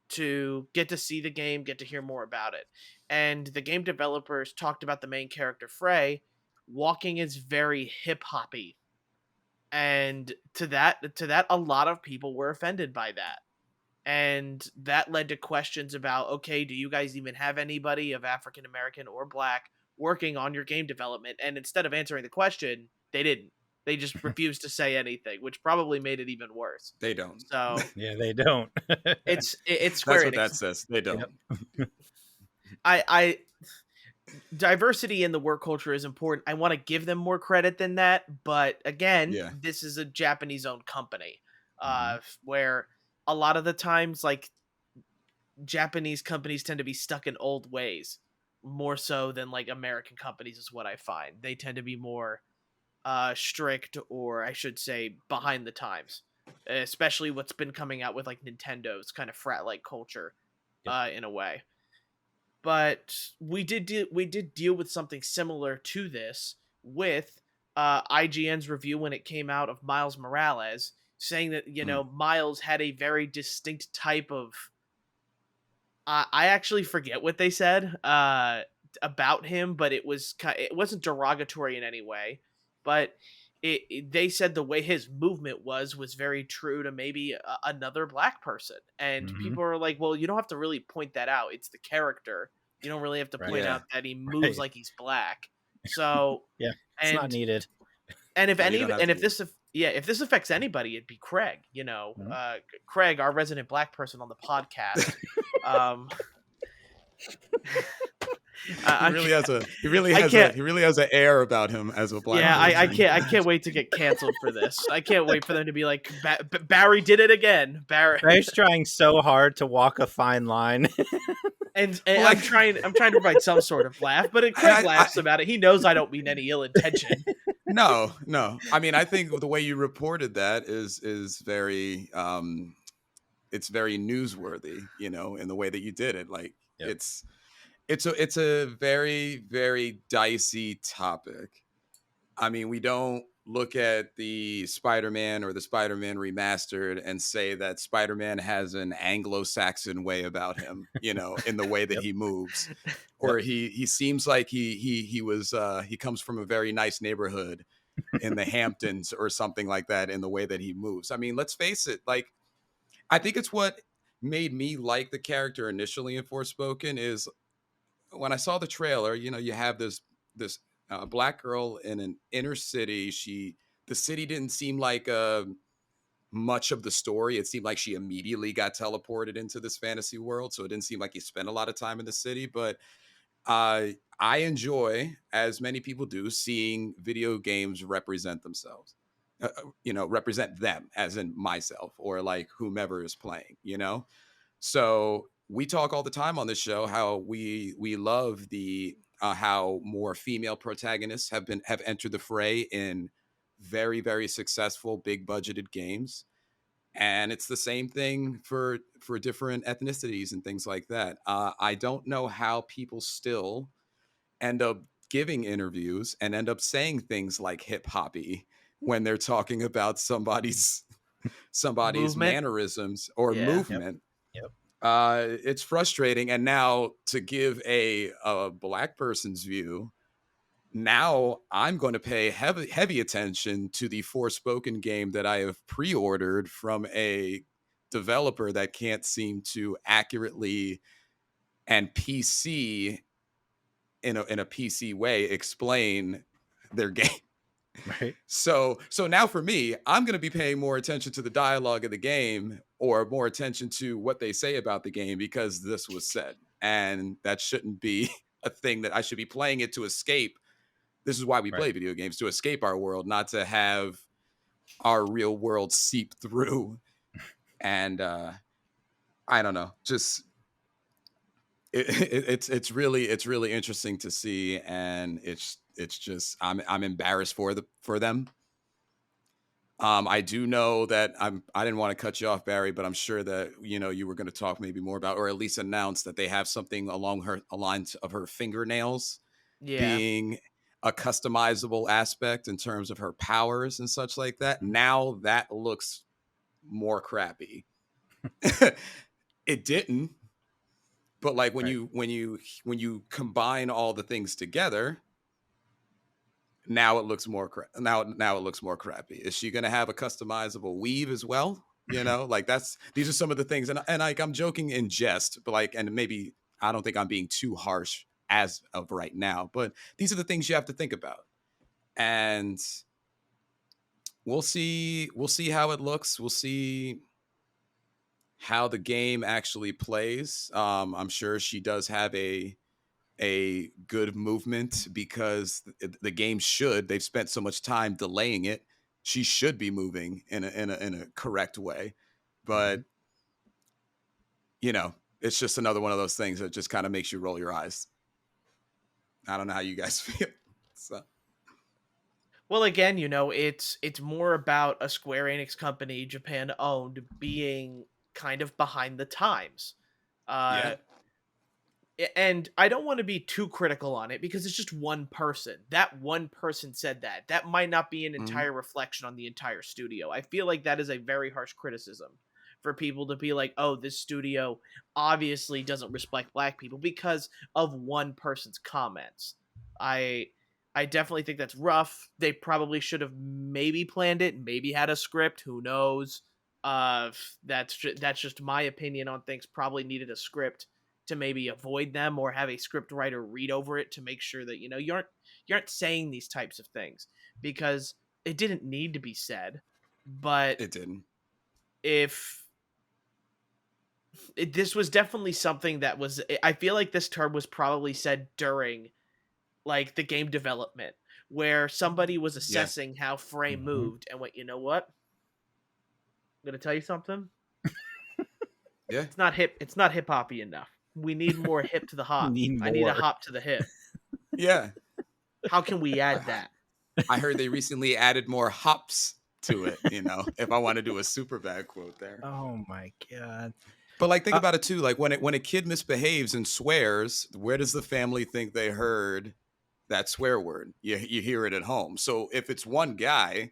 to get to see the game, get to hear more about it. And the game developers talked about the main character Frey walking is very hip hoppy. And to that a lot of people were offended by that. And that led to questions about, okay, do you guys even have anybody of African American or black working on your game development? And instead of answering the question, they didn't. They just refused to say anything, which probably made it even worse. They don't. So yeah, they don't. it's That's Square what Enix. that says. They don't. Yep. I diversity in the work culture is important. I want to give them more credit than that, but again, this is a Japanese owned company, where a lot of the times, like, Japanese companies tend to be stuck in old ways more so than like American companies is what I find. They tend to be more strict, or I should say behind the times, especially what's been coming out with like Nintendo's kind of frat like culture in a way. But we did deal with something similar to this with IGN's review when it came out of Miles Morales, saying that Miles had a very distinct type of I actually forget what they said about him, but it wasn't derogatory in any way. But they said the way his movement was very true to maybe another black person, and people are like, "Well, you don't have to really point that out. It's the character. You don't really have to point out that he moves like he's black." So it's not needed. And if this affects anybody, it'd be Craig. Craig, our resident black person on the podcast. He really has an air about him as a black person. I can't wait to get canceled for this. I can't wait for them to be like, Barry did it again. Barry's trying so hard to walk a fine line. And I'm trying to provide some sort of laugh, but Craig laughs about it. He knows I don't mean any ill intention. No. I mean, I think the way you reported that is very it's very newsworthy, in the way that you did it. Like it's a very, very dicey topic. I mean, we don't look at the Spider-Man or the Spider-Man remastered and say that Spider-Man has an Anglo-Saxon way about him, in the way that he moves, or he seems like he comes from a very nice neighborhood in the Hamptons or something like that in the way that he moves. I mean, let's face it. Like, I think it's what made me like the character initially in Forspoken is when I saw the trailer, you have this black girl in an inner city. The city didn't seem like much of the story. It seemed like she immediately got teleported into this fantasy world. So it didn't seem like you spent a lot of time in the city. But I enjoy, as many people do, seeing video games represent themselves. Represent them, as in myself or like whomever is playing. So we talk all the time on this show how we love the how more female protagonists have entered the fray in very, very successful big budgeted games, and it's the same thing for different ethnicities and things like that. I don't know how people still end up giving interviews and end up saying things like hip hoppy when they're talking about somebody's movement. Mannerisms or movement. Yep. It's frustrating. And now to give a black person's view, now I'm going to pay heavy attention to the Forspoken game that I have pre-ordered from a developer that can't seem to accurately and PC in a PC way explain their game. Right. So now for me, I'm going to be paying more attention to the dialogue of the game or more attention to what they say about the game because this was said. And that shouldn't be a thing that I should be playing it to escape. This is why we play video games, to escape our world, not to have our real world seep through. And I don't know, just it's really interesting to see, and it's just I'm embarrassed for them. I do know that I didn't want to cut you off, Barry, but I'm sure that you were going to talk maybe more about, or at least announce that they have something along a lines of her fingernails being a customizable aspect in terms of her powers and such like that. Now that looks more crappy. it didn't. But like when you combine all the things together, now it looks more now it looks more crappy. Is she going to have a customizable weave as well? You know, like these are some of the things, and like I'm joking in jest, but like, and maybe I don't think I'm being too harsh as of right now, but these are the things you have to think about, and we'll see how it looks. We'll see how the game actually plays. I'm sure she does have a good movement because the game they've spent so much time delaying it. She should be moving in a correct way, but you know, it's just another one of those things that just kind of makes you roll your eyes. I don't know how you guys feel. So. Well, again, you know, it's more about a Square Enix company, Japan owned, being kind of behind the times. Yeah. And I don't want to be too critical on it because it's just one person. That one person said that. That might not be an entire reflection on the entire studio. I feel like that is a very harsh criticism for people to be like, oh, this studio obviously doesn't respect black people because of one person's comments. I definitely think that's rough. They probably should have maybe planned it, maybe had a script, who knows. That's just my opinion on things. Probably needed a script to maybe avoid them, or have a script writer read over it to make sure that, you know, you aren't saying these types of things, because it didn't need to be said. But it didn't. This was definitely something that was, I feel like this term was probably said during like the game development, where somebody was assessing how frame moved and went, you know what, I'm gonna tell you something. Yeah, it's not hip hoppy enough. We need more hip to the hop. I need a hop to the hip. Yeah. How can we add that? I heard they recently added more hops to it, you know, if I want to do a super bad quote there. Oh my God. But like, think about it too. Like when a kid misbehaves and swears, where does the family think they heard that swear word? You hear it at home. So if it's one guy,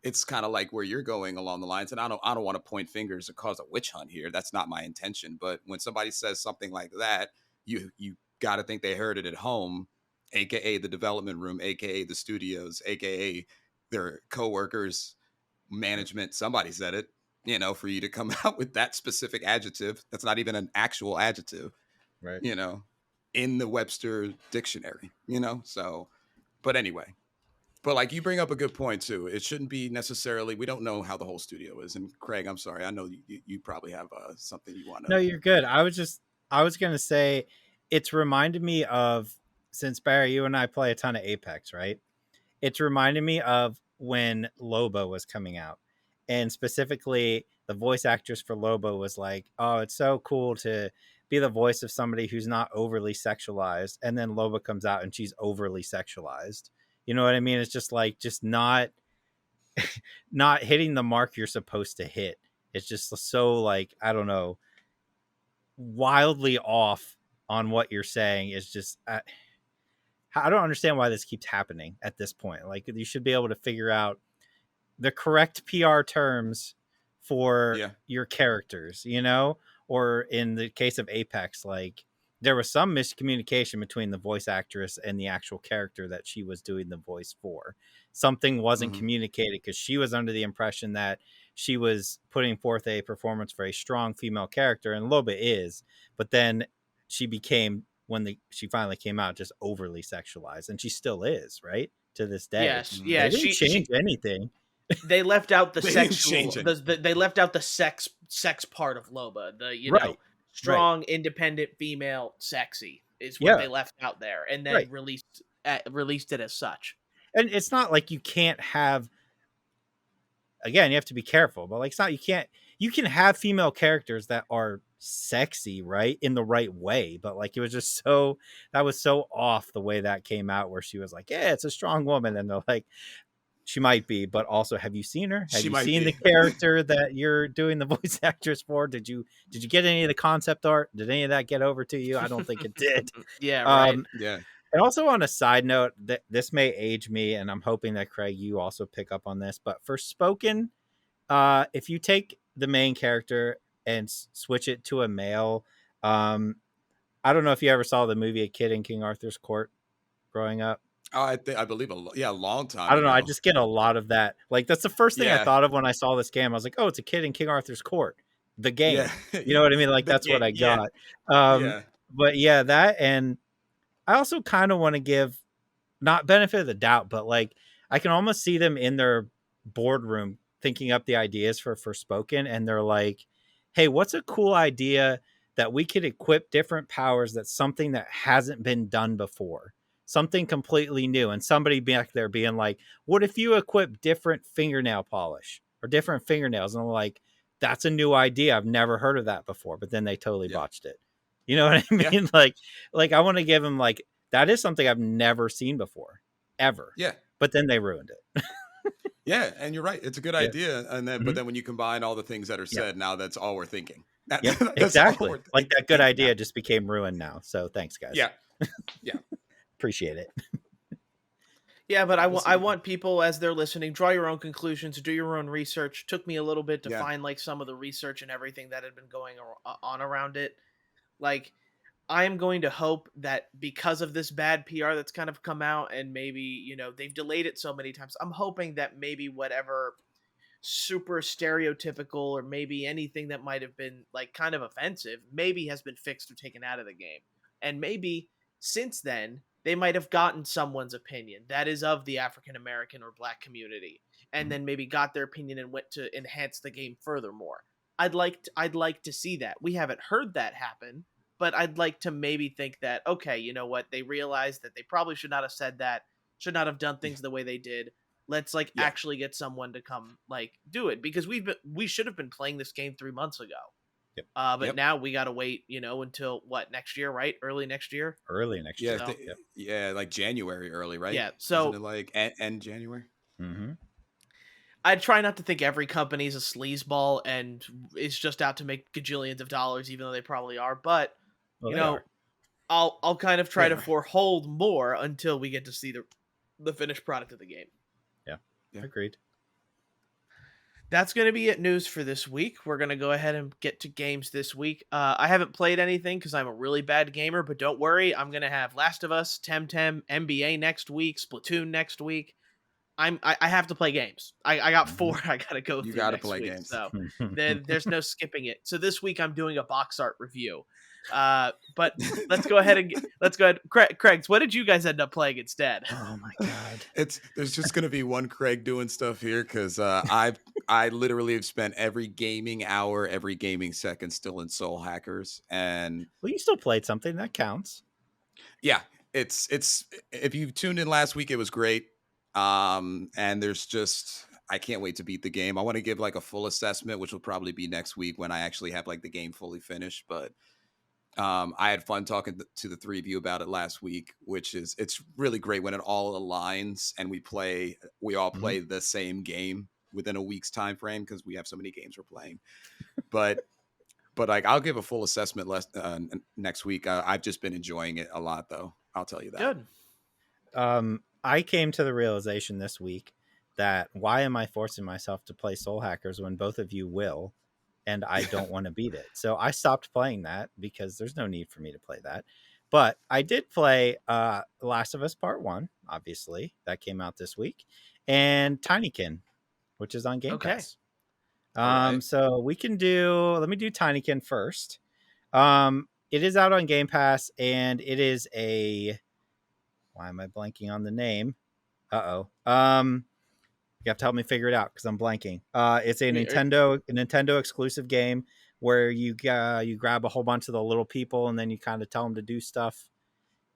it's kind of like where you're going along the lines. And I don't want to point fingers or cause a witch hunt here. That's not my intention. But when somebody says something like that, you got to think they heard it at home, aka the development room, aka the studios, aka their coworkers, management. Somebody said it, you know, for you to come out with that specific adjective. That's not even an actual adjective, right? You know, in the Webster dictionary, you know? So, but anyway. But like, you bring up a good point too. It shouldn't be necessarily, we don't know how the whole studio is. And Craig, I'm sorry, I know you probably have something you want to. No, you're good. I was going to say, it's reminded me of, since Barry, you and I play a ton of Apex, right? It's reminded me of when Lobo was coming out, and specifically the voice actress for Lobo was like, oh, it's so cool to be the voice of somebody who's not overly sexualized. And then Lobo comes out and she's overly sexualized. You know what I mean? It's just like, just not hitting the mark you're supposed to hit. It's just so like, I don't know, wildly off on what you're saying. Is just, I don't understand why this keeps happening at this point. Like, you should be able to figure out the correct PR terms for your characters, you know? Or in the case of Apex, like, there was some miscommunication between the voice actress and the actual character that she was doing the voice for. Something wasn't communicated because she was under the impression that she was putting forth a performance for a strong female character, and Loba is, but then she became, when she finally came out, just overly sexualized, and she still is, right, to this day. Yes, yeah, they didn't change anything. They left out the sexual. They left out the sex part of Loba. The know, strong, independent female, sexy is what they left out there, and then released it as such. And it's not like you can't have. Again, you have to be careful, but like, it's not, you can have female characters that are sexy, right, in the right way, but like, it was just that was so off the way that came out, where she was like, yeah, it's a strong woman, and they're like, she might be, but also, have you seen her? Have you seen the character that you're doing the voice actress for? Did you get any of the concept art? Did any of that get over to you? I don't think it did. Yeah, right. Yeah. And also, on a side note, that this may age me, and I'm hoping that, Craig, you also pick up on this, but Forspoken, if you take the main character and switch it to a male. I don't know if you ever saw the movie A Kid in King Arthur's Court growing up. Oh, I believe a long I time don't know. I ago. just get a lot of that. Like, that's the first thing I Yeah. thought of when I saw this game. I was like, oh, it's A Kid in King Arthur's Court, the Yeah. game. You know what I mean? Like, that's what I Yeah. got. Yeah. But yeah, that, and I also kind of want to give, not benefit of the doubt, but like, I can almost see them in their boardroom thinking up the ideas for Forspoken, and they're like, hey, what's a cool idea that we could equip different powers, that's something that hasn't been done before, something completely new. And somebody back there being like, what if you equip different fingernail polish or different fingernails? And I'm like, that's a new idea, I've never heard of that before. But then they totally botched it. You know what I mean? Yeah. Like I want to give them, like, that is something I've never seen before, ever. Yeah. But then they ruined it. Yeah, and you're right. It's a good idea. And then, but then when you combine all the things that are said, now that's all we're thinking. Yeah, exactly. Like, that good idea just became ruined now. So thanks, guys. Yeah. Yeah. Appreciate it. Yeah, but I want people, as they're listening, draw your own conclusions, do your own research. Took me a little bit to find like some of the research and everything that had been going on around it. Like, I am going to hope that because of this bad PR that's kind of come out, and maybe, you know, they've delayed it so many times, I'm hoping that maybe whatever super stereotypical or maybe anything that might have been like kind of offensive maybe has been fixed or taken out of the game. And maybe since then they might have gotten someone's opinion that is of the African American or Black community, and then maybe got their opinion and went to enhance the game furthermore. I'd like to see that. We haven't heard that happen, but I'd like to maybe think that, okay, you know what, they realized that they probably should not have said that, should not have done things the way they did. Let's like actually get someone to come like do it, because we should have been playing this game 3 months ago. But now we got to wait, you know, until what, next year, right? Early next year. Yeah, so, yeah, like January early, right? Yeah, so isn't it like end January? Mm-hmm. I try not to think every company's a sleazeball and is just out to make gajillions of dollars, even though they probably are. But you know, I'll kind of try to forehold more until we get to see the finished product of the game. Yeah. Agreed. That's going to be it news for this week. We're going to go ahead and get to games this week. I haven't played anything because I'm a really bad gamer, but don't worry. I'm going to have Last of Us, Temtem, NBA next week, Splatoon next week. I have to play games. I got 4 I got to go through. You got to play games. So there's no skipping it. So this week I'm doing a box art review. But let's go ahead. Craig's, what did you guys end up playing instead? Oh my god. There's just gonna be one Craig doing stuff here, because I literally have spent every gaming hour, every gaming second still in Soul Hackers. And well, you still played something that counts. Yeah, it's if you tuned in last week, it was great. And I can't wait to beat the game. I want to give like a full assessment, which will probably be next week when I actually have like the game fully finished. But I had fun talking to the 3 of you about it last week, it's really great when it all aligns and we all play the same game within a week's time frame, because we have so many games we're playing. But like, I'll give a full assessment next week. I've just been enjoying it a lot, though. I'll tell you that. Good. I came to the realization this week that why am I forcing myself to play Soul Hackers when both of you will, and I don't want to beat it? So I stopped playing that because there's no need for me to play that. But I did play Last of Us Part 1, obviously. That came out this week. And Tinykin, which is on Game Pass. So let me do Tinykin first. It is out on Game Pass, and it is why am I blanking on the name? You have to help me figure it out because I'm blanking. It's a Nintendo exclusive game where you grab a whole bunch of the little people and then you kind of tell them to do stuff.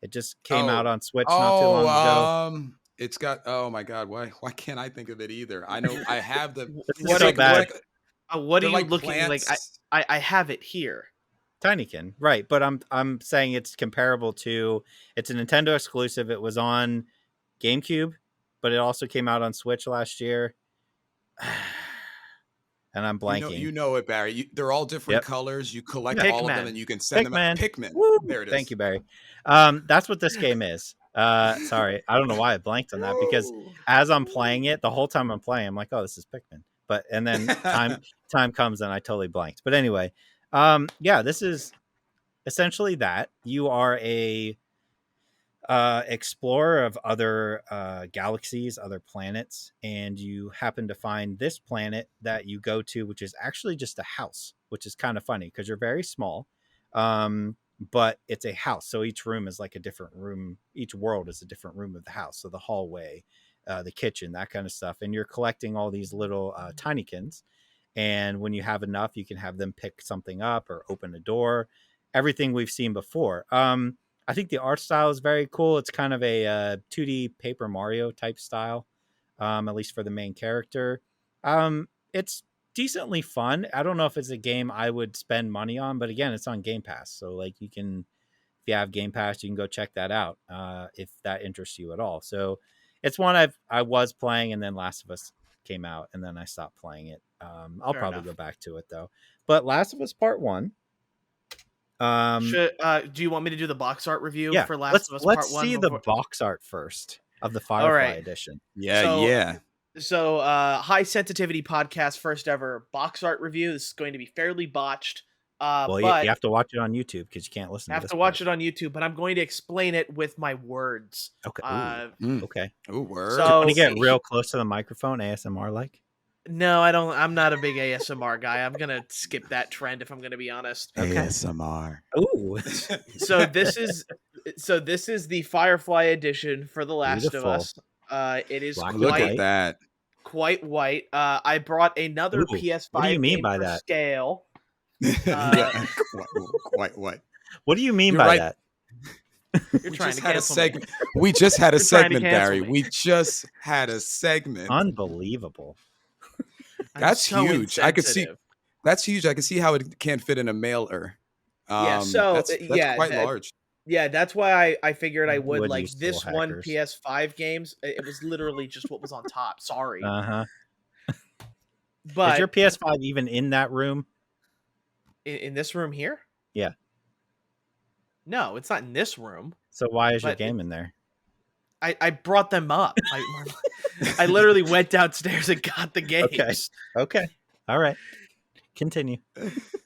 It just came out on Switch not too long ago. It's got, oh my god, why can't I think of it either? I know I have the what are you looking plants? Like? I have it here. Tinykin, right? But I'm saying it's comparable to, it's a Nintendo exclusive. It was on GameCube, but it also came out on Switch last year. And I'm blanking. You know it, Barry. They're all different colors. You collect all of them, and you can send them out. Pikmin. Woo! There it is. Thank you, Barry. That's what this game is. Sorry, I don't know why I blanked on that, because as I'm playing it, the whole time I'm playing, I'm like, oh, this is Pikmin. But and then time comes and I totally blanked. But anyway, yeah, this is essentially that. You are a explorer of other galaxies, other planets, and you happen to find this planet that you go to, which is actually just a house, which is kind of funny because you're very small, but it's a house. So each room is like a different room. Each world is a different room of the house. So the hallway, the kitchen, that kind of stuff. And you're collecting all these little tinykins. And when you have enough, you can have them pick something up or open a door. Everything we've seen before. I think the art style is very cool. It's kind of a 2D Paper Mario type style, at least for the main character. It's decently fun. I don't know if it's a game I would spend money on, but again, it's on Game Pass. So like if you have Game Pass, you can go check that out if that interests you at all. So it's one I was playing, and then Last of Us came out, and then I stopped playing it. I'll probably go back to it though. But Last of Us Part 1. Do you want me to do the box art review for Last of Us Part 1? Let's see the box art first of the Firefly edition. Yeah. So high sensitivity podcast, first ever box art review. This is going to be fairly botched. Well, but you have to watch it on YouTube because you can't listen. I have to watch it on YouTube, but I'm going to explain it with my words. Okay. Okay. Ooh, words. So, do you want to get real close to the microphone, ASMR like? No, I don't. I'm not a big ASMR guy. I'm gonna skip that trend if I'm gonna be honest. Okay. ASMR. Ooh. So this is the Firefly edition for The Last of Us. It is look at that. Quite white. I brought another PS5 what do you mean game by for that? scale. Yeah, quite what? What do you mean by that? You're trying to cancel me. We just had a segment, Barry. We just had a segment. Unbelievable. That's huge. I could see. That's huge. I can see how it can't fit in a mailer. That's quite large. Yeah, that's why I figured I would Would like use this tool one hackers. PS5 games. It was literally just what was on top. Sorry. But is your PS5 even in that room? In this room here? Yeah. No, it's not in this room. So why is your game in there? I brought them up. I literally went downstairs and got the games. Okay. All right. Continue.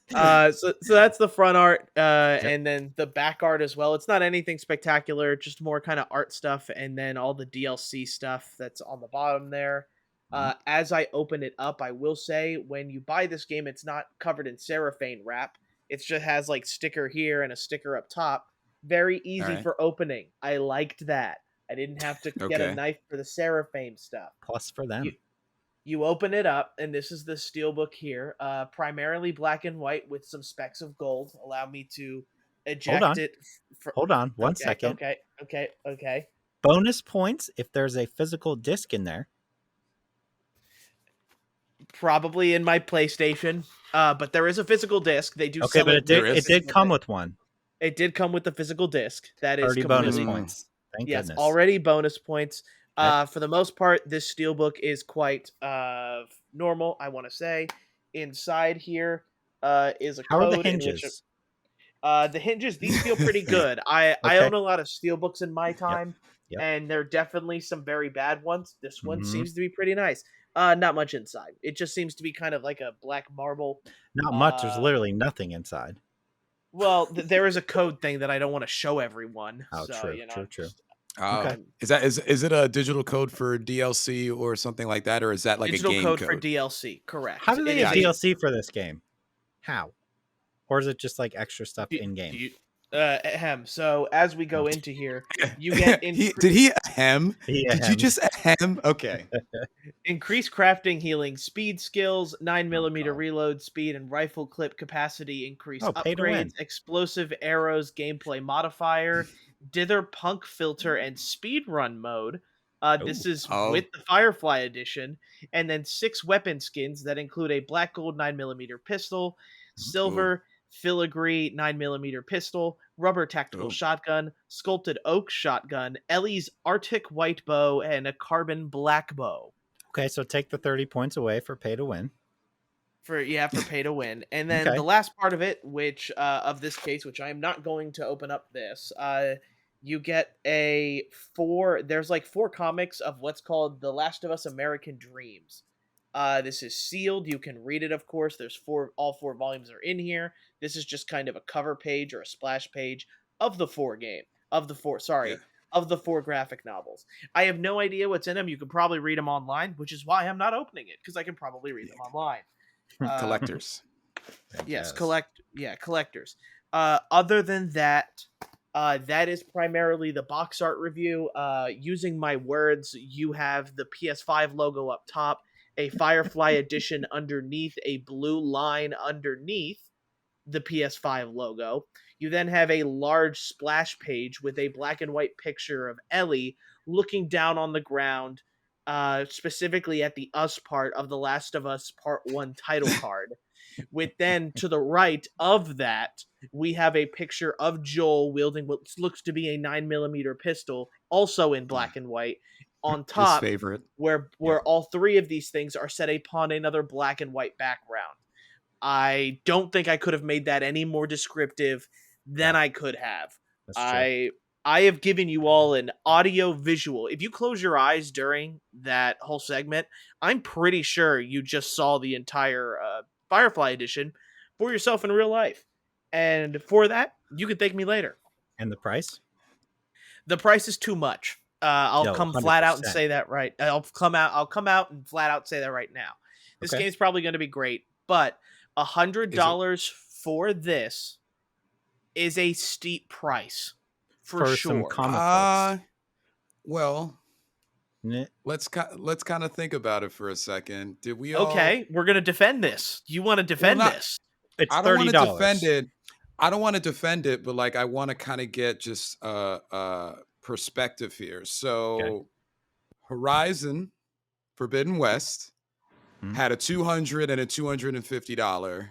So that's the front art, and then the back art as well. It's not anything spectacular, just more kind of art stuff, and then all the DLC stuff that's on the bottom there. As I open it up, I will say when you buy this game, it's not covered in cellophane wrap. It just has like sticker here and a sticker up top. Very easy for opening. I liked that. I didn't have to get a knife for the cellophane stuff. Plus for them. You open it up, and this is the steelbook here. Primarily black and white with some specks of gold. Allow me to eject it. Hold on. One second. Okay. Bonus points if there's a physical disc in there. Probably in my PlayStation. But there is a physical disc. They do sell but it did come with one. It did come with the physical disc. That is 30 bonus points. Thank goodness. Already bonus points. For the most part, this steelbook is quite normal, I want to say. Inside here is a code. How are the hinges? The hinges, these feel pretty good. I own a lot of steelbooks in my time, and there are definitely some very bad ones. This one seems to be pretty nice. Not much inside. It just seems to be kind of like a black marble. Not much. There's literally nothing inside. Well, there is a code thing that I don't want to show everyone. Oh, so, true. Okay. Is it a digital code for DLC or something like that, or is that like digital a game code for DLC? Correct. How do they have DLC for this game? How? Or is it just like extra stuff in game? So as we go into here, you get did he ahem? Did you just ahem? Okay. Increased crafting, healing, speed skills, 9mm reload speed, and rifle clip capacity increase. Upgrades, explosive arrows, gameplay modifier, dither punk filter, and speedrun mode. This is with the Firefly edition, and then 6 weapon skins that include a black gold 9mm pistol, silver filigree 9mm pistol, rubber tactical shotgun, sculpted oak shotgun, Ellie's Arctic white bow, and a carbon black bow. Okay, so take the 30 points away for pay to win. For pay to win. And then the last part of it, which of this case, which I am not going to open up this, you get there's like 4 comics of what's called The Last of Us American Dreams. This is sealed. You can read it, of course. There's all 4 volumes are in here. This is just kind of a cover page or a splash page of the 4 Yeah. of the 4 graphic novels. I have no idea what's in them. You can probably read them online, which is why I'm not opening it, because I can probably read them online. Collectors. Yes, collectors. Other than that, that is primarily the box art review. Using my words, you have the PS5 logo up top, a Firefly edition underneath, a blue line underneath the PS5 logo. You then have a large splash page with a black and white picture of Ellie looking down on the ground, specifically at the us part of The Last of Us Part 1 title card. With then to the right of that, we have a picture of Joel wielding what looks to be a 9mm pistol, also in black and white, on His top, favorite. where all 3 of these things are set upon another black and white background. I don't think I could have made that any more descriptive than I could have. That's true. I have given you all an audio visual. If you close your eyes during that whole segment, I'm pretty sure you just saw the entire Firefly edition for yourself in real life. And for that, you can thank me later. And the price? The price is too much. I'll come 100%. flat out and say that right. I'll come out and flat out say that right now. This game's probably going to be great, but $100 for this is a steep price for sure. Some comic books. Well, let's kind of think about it for a second. Did we Okay, we're going to defend this. You want to defend this? It's $30. I don't want to defend it. I don't want to defend it, but like I want to kind of get just perspective here. So Horizon Forbidden West had a $200 and a $250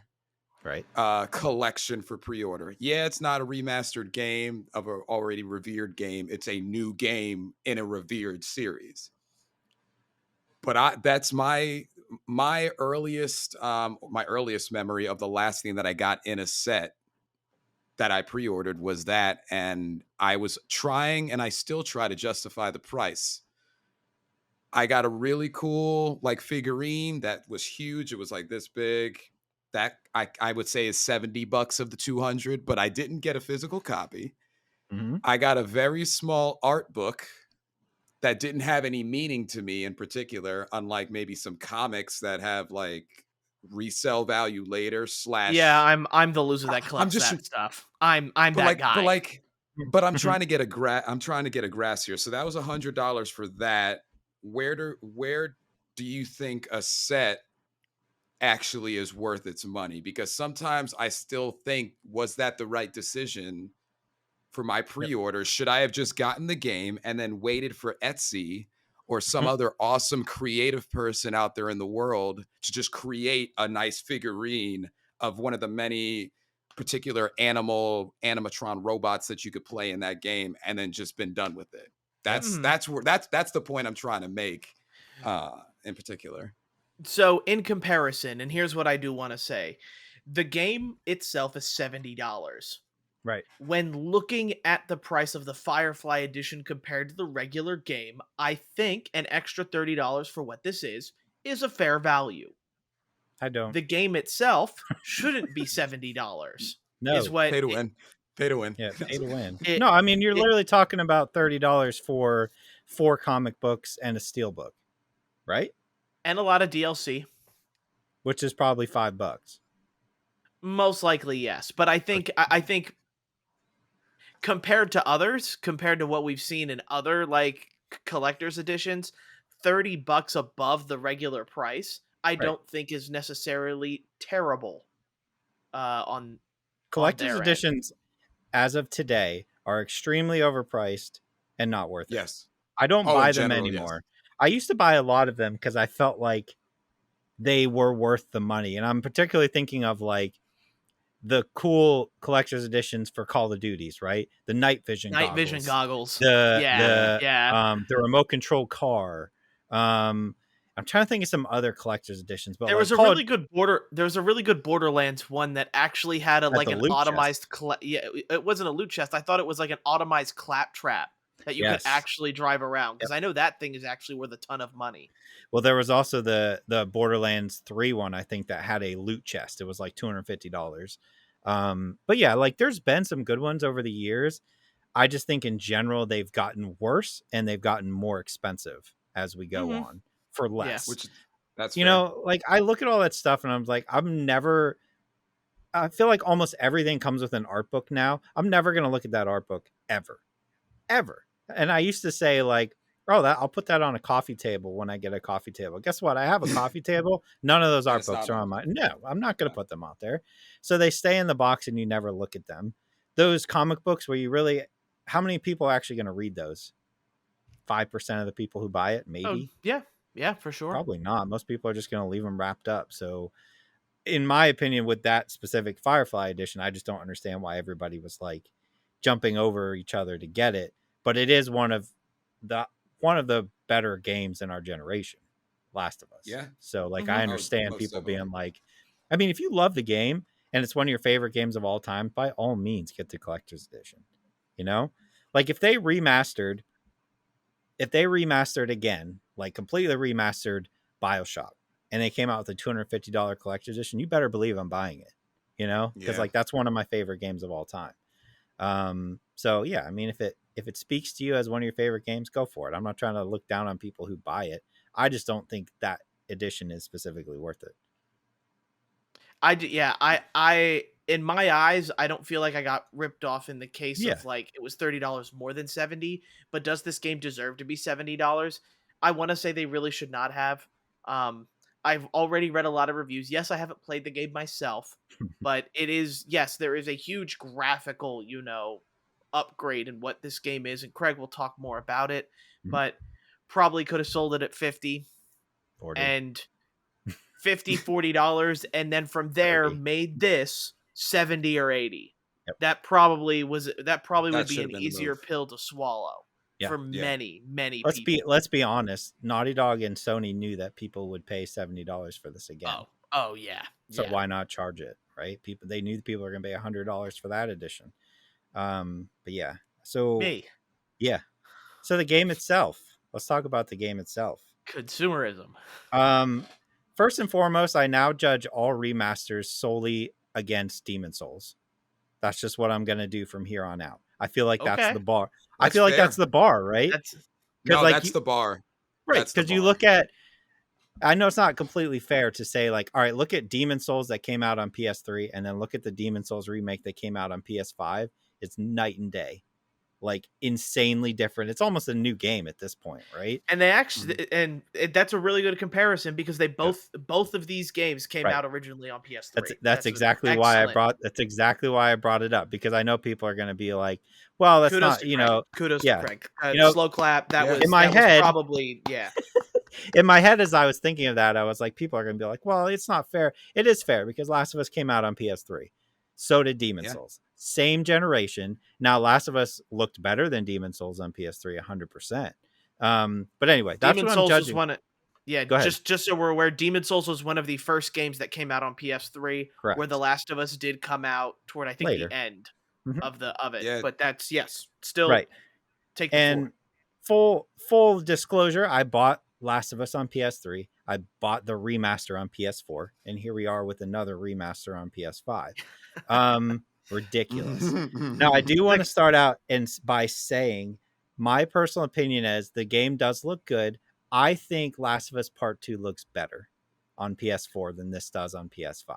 collection for pre-order. Yeah, it's not a remastered game of an already revered game. It's a new game in a revered series. But that's my earliest memory of the last thing that I got in a set that I pre-ordered was that, and I was trying, and I still try to justify the price. I got a really cool like figurine that was huge. It was like this big. That I would say is $70 of the 200, but I didn't get a physical copy. I got a very small art book that didn't have any meaning to me in particular, unlike maybe some comics that have like resale value later / Yeah, I'm the loser that collects that stuff. I'm that guy. But I'm trying to get a grasp here. So that was $100 for that. Where do you think a set actually is worth its money? Because sometimes I still think, was that the right decision for my pre-order? Should I have just gotten the game and then waited for Etsy or some other awesome creative person out there in the world to just create a nice figurine of one of the many particular animatron robots that you could play in that game, and then just been done with it? That's the point I'm trying to make in particular. So in comparison, and here's what I do want to say, the game itself is $70. Right. When looking at the price of the Firefly edition compared to the regular game, I think an extra $30 for what this is a fair value. I don't. The game itself shouldn't be $70. No, pay to win. Pay to win. Yeah, pay to win. No, I mean, you're literally talking about $30 for 4 comic books and a steelbook, right? And a lot of DLC. Which is probably $5. Most likely, yes. But I think compared to what we've seen in other like collector's editions, $30 above the regular price, I don't think is necessarily terrible. On collector's editions, as of today, are extremely overpriced and not worth it. Yes, I don't buy them anymore. Yes. I used to buy a lot of them because I felt like they were worth the money, and I'm particularly thinking of like the cool collector's editions for Call of Duties, right? The night vision goggles. The remote control car. I'm trying to think of some other collector's editions, but there was a really good Borderlands one that actually had an automized it wasn't a loot chest. I thought it was like an automized claptrap that you could Yes. actually drive around, because Yep. I know that thing is actually worth a ton of money. Well, there was also the Borderlands 3 one, I think, that had a loot chest. It was like $250. But yeah, like there's been some good ones over the years. I just think in general they've gotten worse and they've gotten more expensive as we go on for Yeah. less. Which that's You fair. know, like I look at all that stuff and I'm like, I feel like almost everything comes with an art book now. I'm never going to look at that art book ever. And I used to say like, oh, I'll put that on a coffee table when I get a coffee table. Guess what? I have a coffee table. None of those And art it's books not are on worth my. it. No, I'm not going to put them out there. So they stay in the box and you never look at them. Those comic books where you really, how many people are actually going to read those? 5% of the people who buy it, Oh, maybe. yeah, for sure. Probably not. Most people are just going to leave them wrapped up. So, in my opinion, with that specific Firefly edition, I just don't understand why everybody was like jumping over each other to get it. But it is one of the better games in our generation, Last of Us. Yeah. So like I understand people definitely. being like, I mean, if you love the game and it's one of your favorite games of all time, by all means get the collector's edition. You know? Like if they remastered again, like completely remastered BioShock, and they came out with a $250 collector's edition, you better believe I'm buying it. You know? Because like that's one of my favorite games of all time. So yeah, I mean, if it speaks to you as one of your favorite games, go for it. I'm not trying to look down on people who buy it. I just don't think that edition is specifically worth it. I in my eyes, I don't feel like I got ripped off in the case Yeah. of like it was $30 more than 70, but does this game deserve to be $70? I want to say they really should not have. I've already read a lot of reviews. Yes, I haven't played the game myself, but yes, there is a huge graphical, upgrade in what this game is, and Craig will talk more about it, but probably could have sold it at 50 40. and $40, and then from there 30. made this 70 or 80. Yep. That probably would be should have an been the easier move. pill to swallow for many people. Let's be honest. Naughty Dog and Sony knew that people would pay $70 for this again. Oh yeah. So why not charge it, right? They knew people were going to pay $100 for that edition. But yeah. So yeah. So the game itself. Let's talk about the game itself. Consumerism. First and foremost, I now judge all remasters solely against Demon's Souls. That's just what I'm going to do from here on out. I feel like that's the bar. I feel like that's the bar, right? That's the bar. Right, because you look at, I know it's not completely fair to say like, all right, look at Demon's Souls that came out on PS3 and then look at the Demon's Souls remake that came out on PS5. It's night and day. Like insanely different. It's almost a new game at this point, right? And they actually, that's a really good comparison because they both of these games came out originally on PS3. That's exactly why I brought it up, because I know people are going to be like, well, that's kudos not, to Craig. Kudos to Craig. Slow clap. That was in my head. Probably In my head, as I was thinking of that, I was like, people are going to be like, well, it's not fair. It is fair because Last of Us came out on PS3. So did Demon's Souls. Same generation. Now, Last of Us looked better than Demon's Souls on PS3, 100%. But anyway, that's Demon's what Souls I'm judging. Go ahead. Just so we're aware, Demon's Souls was one of the first games that came out on PS3. Correct. Where The Last of Us did come out toward, I think, later. the end of it. Yeah. But that's still right. Take the and full disclosure, I bought Last of Us on PS3. I bought the remaster on PS4, and here we are with another remaster on PS5. Ridiculous. Now, I do want to start out by saying my personal opinion is the game does look good. I think Last of Us Part 2 looks better on PS4 than this does on PS5.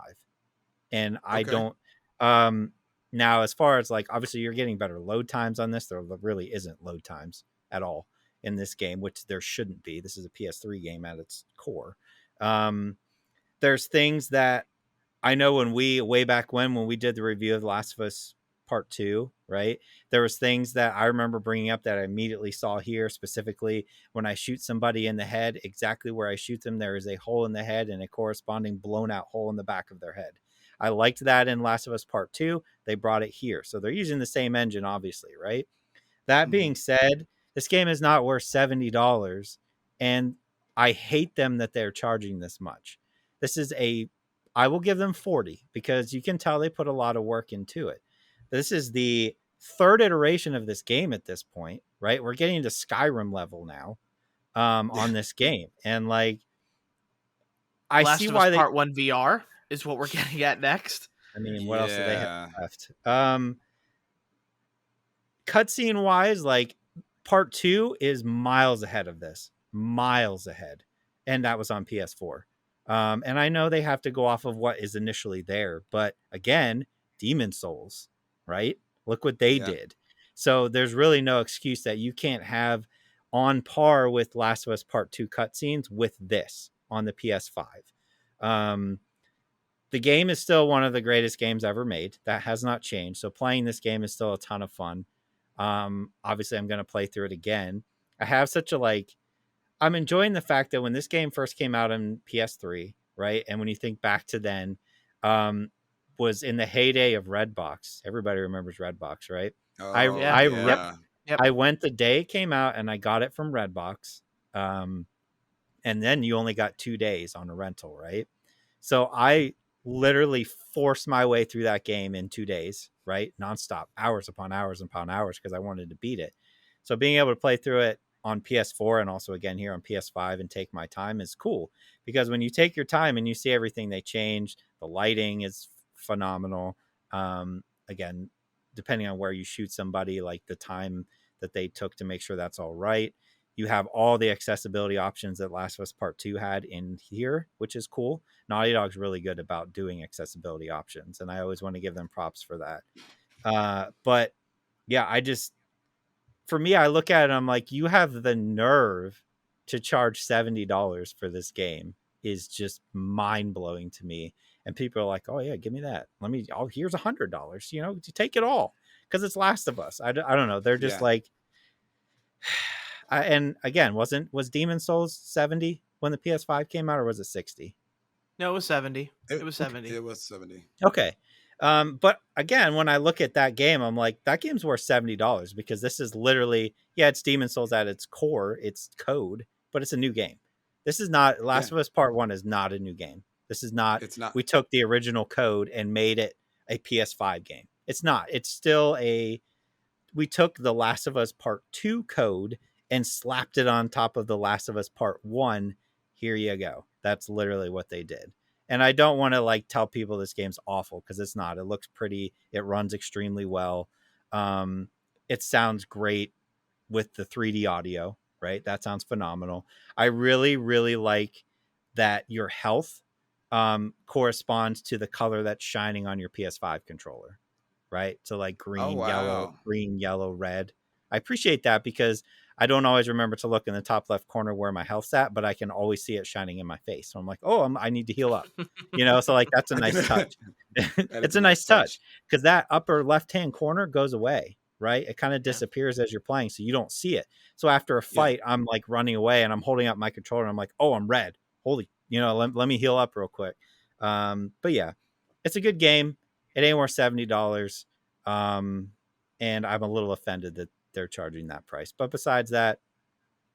And I don't... now, as far as like, obviously you're getting better load times on this. There really isn't load times at all in this game, which there shouldn't be. This is a PS3 game at its core. There's things that I know way back when we did the review of The Last of Us Part 2, right? There was things that I remember bringing up that I immediately saw here, specifically when I shoot somebody in the head, exactly where I shoot them, there is a hole in the head and a corresponding blown out hole in the back of their head. I liked that in Last of Us Part 2. They brought it here. So they're using the same engine, obviously, right? That being said, this game is not worth $70, and I hate them that they're charging this much. I will give them 40 because you can tell they put a lot of work into it. This is the third iteration of this game at this point. right? We're getting to Skyrim level now on this game. And like, I Last see of Us why they, Part 1 VR is what we're getting at next. I mean, what else do they have Yeah. left? Cutscene wise, like part 2 is miles ahead of this, miles ahead. And that was on PS4. And I know they have to go off of what is initially there, but again, Demon Souls, right? Look what they did. So there's really no excuse that you can't have on par with Last of Us Part 2 cutscenes with this on the PS5. The game is still one of the greatest games ever made. That has not changed. So playing this game is still a ton of fun. Obviously, I'm going to play through it again. I have such a like, I'm enjoying the fact that when this game first came out on PS3, right? And when you think back to then, was in the heyday of Redbox. Everybody remembers Redbox, right? Oh, I went the day it came out and I got it from Redbox. And then you only got 2 days on a rental, right? So I literally forced my way through that game in 2 days, right? Nonstop, hours upon hours upon hours, because I wanted to beat it. So being able to play through it on PS4 and also again here on PS5 and take my time is cool, because when you take your time and you see everything they changed, the lighting is phenomenal. Again, depending on where you shoot somebody, like the time that they took to make sure that's all right. You have all the accessibility options that Last of Us Part 2 had in here, which is cool. Naughty Dog's really good about doing accessibility options, and I always want to give them props for that. But yeah, for me, I look at it, I'm like, you have the nerve to charge $70 for this game is just mind blowing to me. And people are like, oh yeah, give me that. Here's $100, to take it all. Cause it's Last of Us. I don't know. They're just like, and again, was Demon Souls 70 when the PS5 came out, or was it 60? No, it was 70. It was 70. It was 70. Okay. But again, when I look at that game, I'm like, that game's worth $70, because this is literally, it's Demon Souls at its core, it's code, but it's a new game. This is not Last of Us Part 1 is not a new game. This is not, it's not. We took the original code and made it a PS5 game. It's not. It's still we took the Last of Us Part 2 code and slapped it on top of the Last of Us Part 1. Here you go. That's literally what they did. And I don't want to like tell people this game's awful, because it's not. It looks pretty. It runs extremely well. It sounds great with the 3D audio, right? That sounds phenomenal. I really, really like that your health corresponds to the color that's shining on your PS5 controller, right? So like green, yellow, red. I appreciate that, because I don't always remember to look in the top left corner where my health's at, but I can always see it shining in my face. So I'm like, I need to heal up, so like, that's a nice touch. It's a nice touch, because that upper left-hand corner goes away, right? It kind of disappears as you're playing, so you don't see it. So after a fight, I'm like running away and I'm holding up my controller and I'm like, I'm red. Holy, let me heal up real quick. But yeah, it's a good game. It ain't worth $70. And I'm a little offended that they're charging that price. But besides that,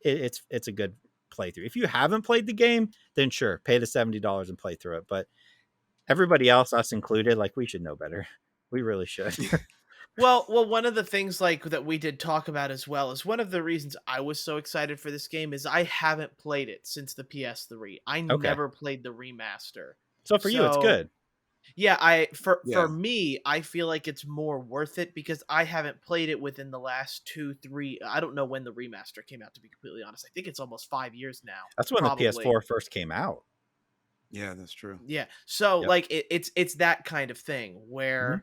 it's a good playthrough. If you haven't played the game, then sure, pay the $70 and play through it. But everybody else, us included, like, we should know better. We really should. Well, one of the things like that we did talk about as well is one of the reasons I was so excited for this game is I haven't played it since the PS3. I never played the remaster. So for you, it's good. Yeah, for me, I feel like it's more worth it because I haven't played it within the last 2-3. I don't know when the remaster came out, to be completely honest. I think it's almost 5 years now. That's when the PS4 first came out. Yeah, that's true. Yeah, so like it's that kind of thing where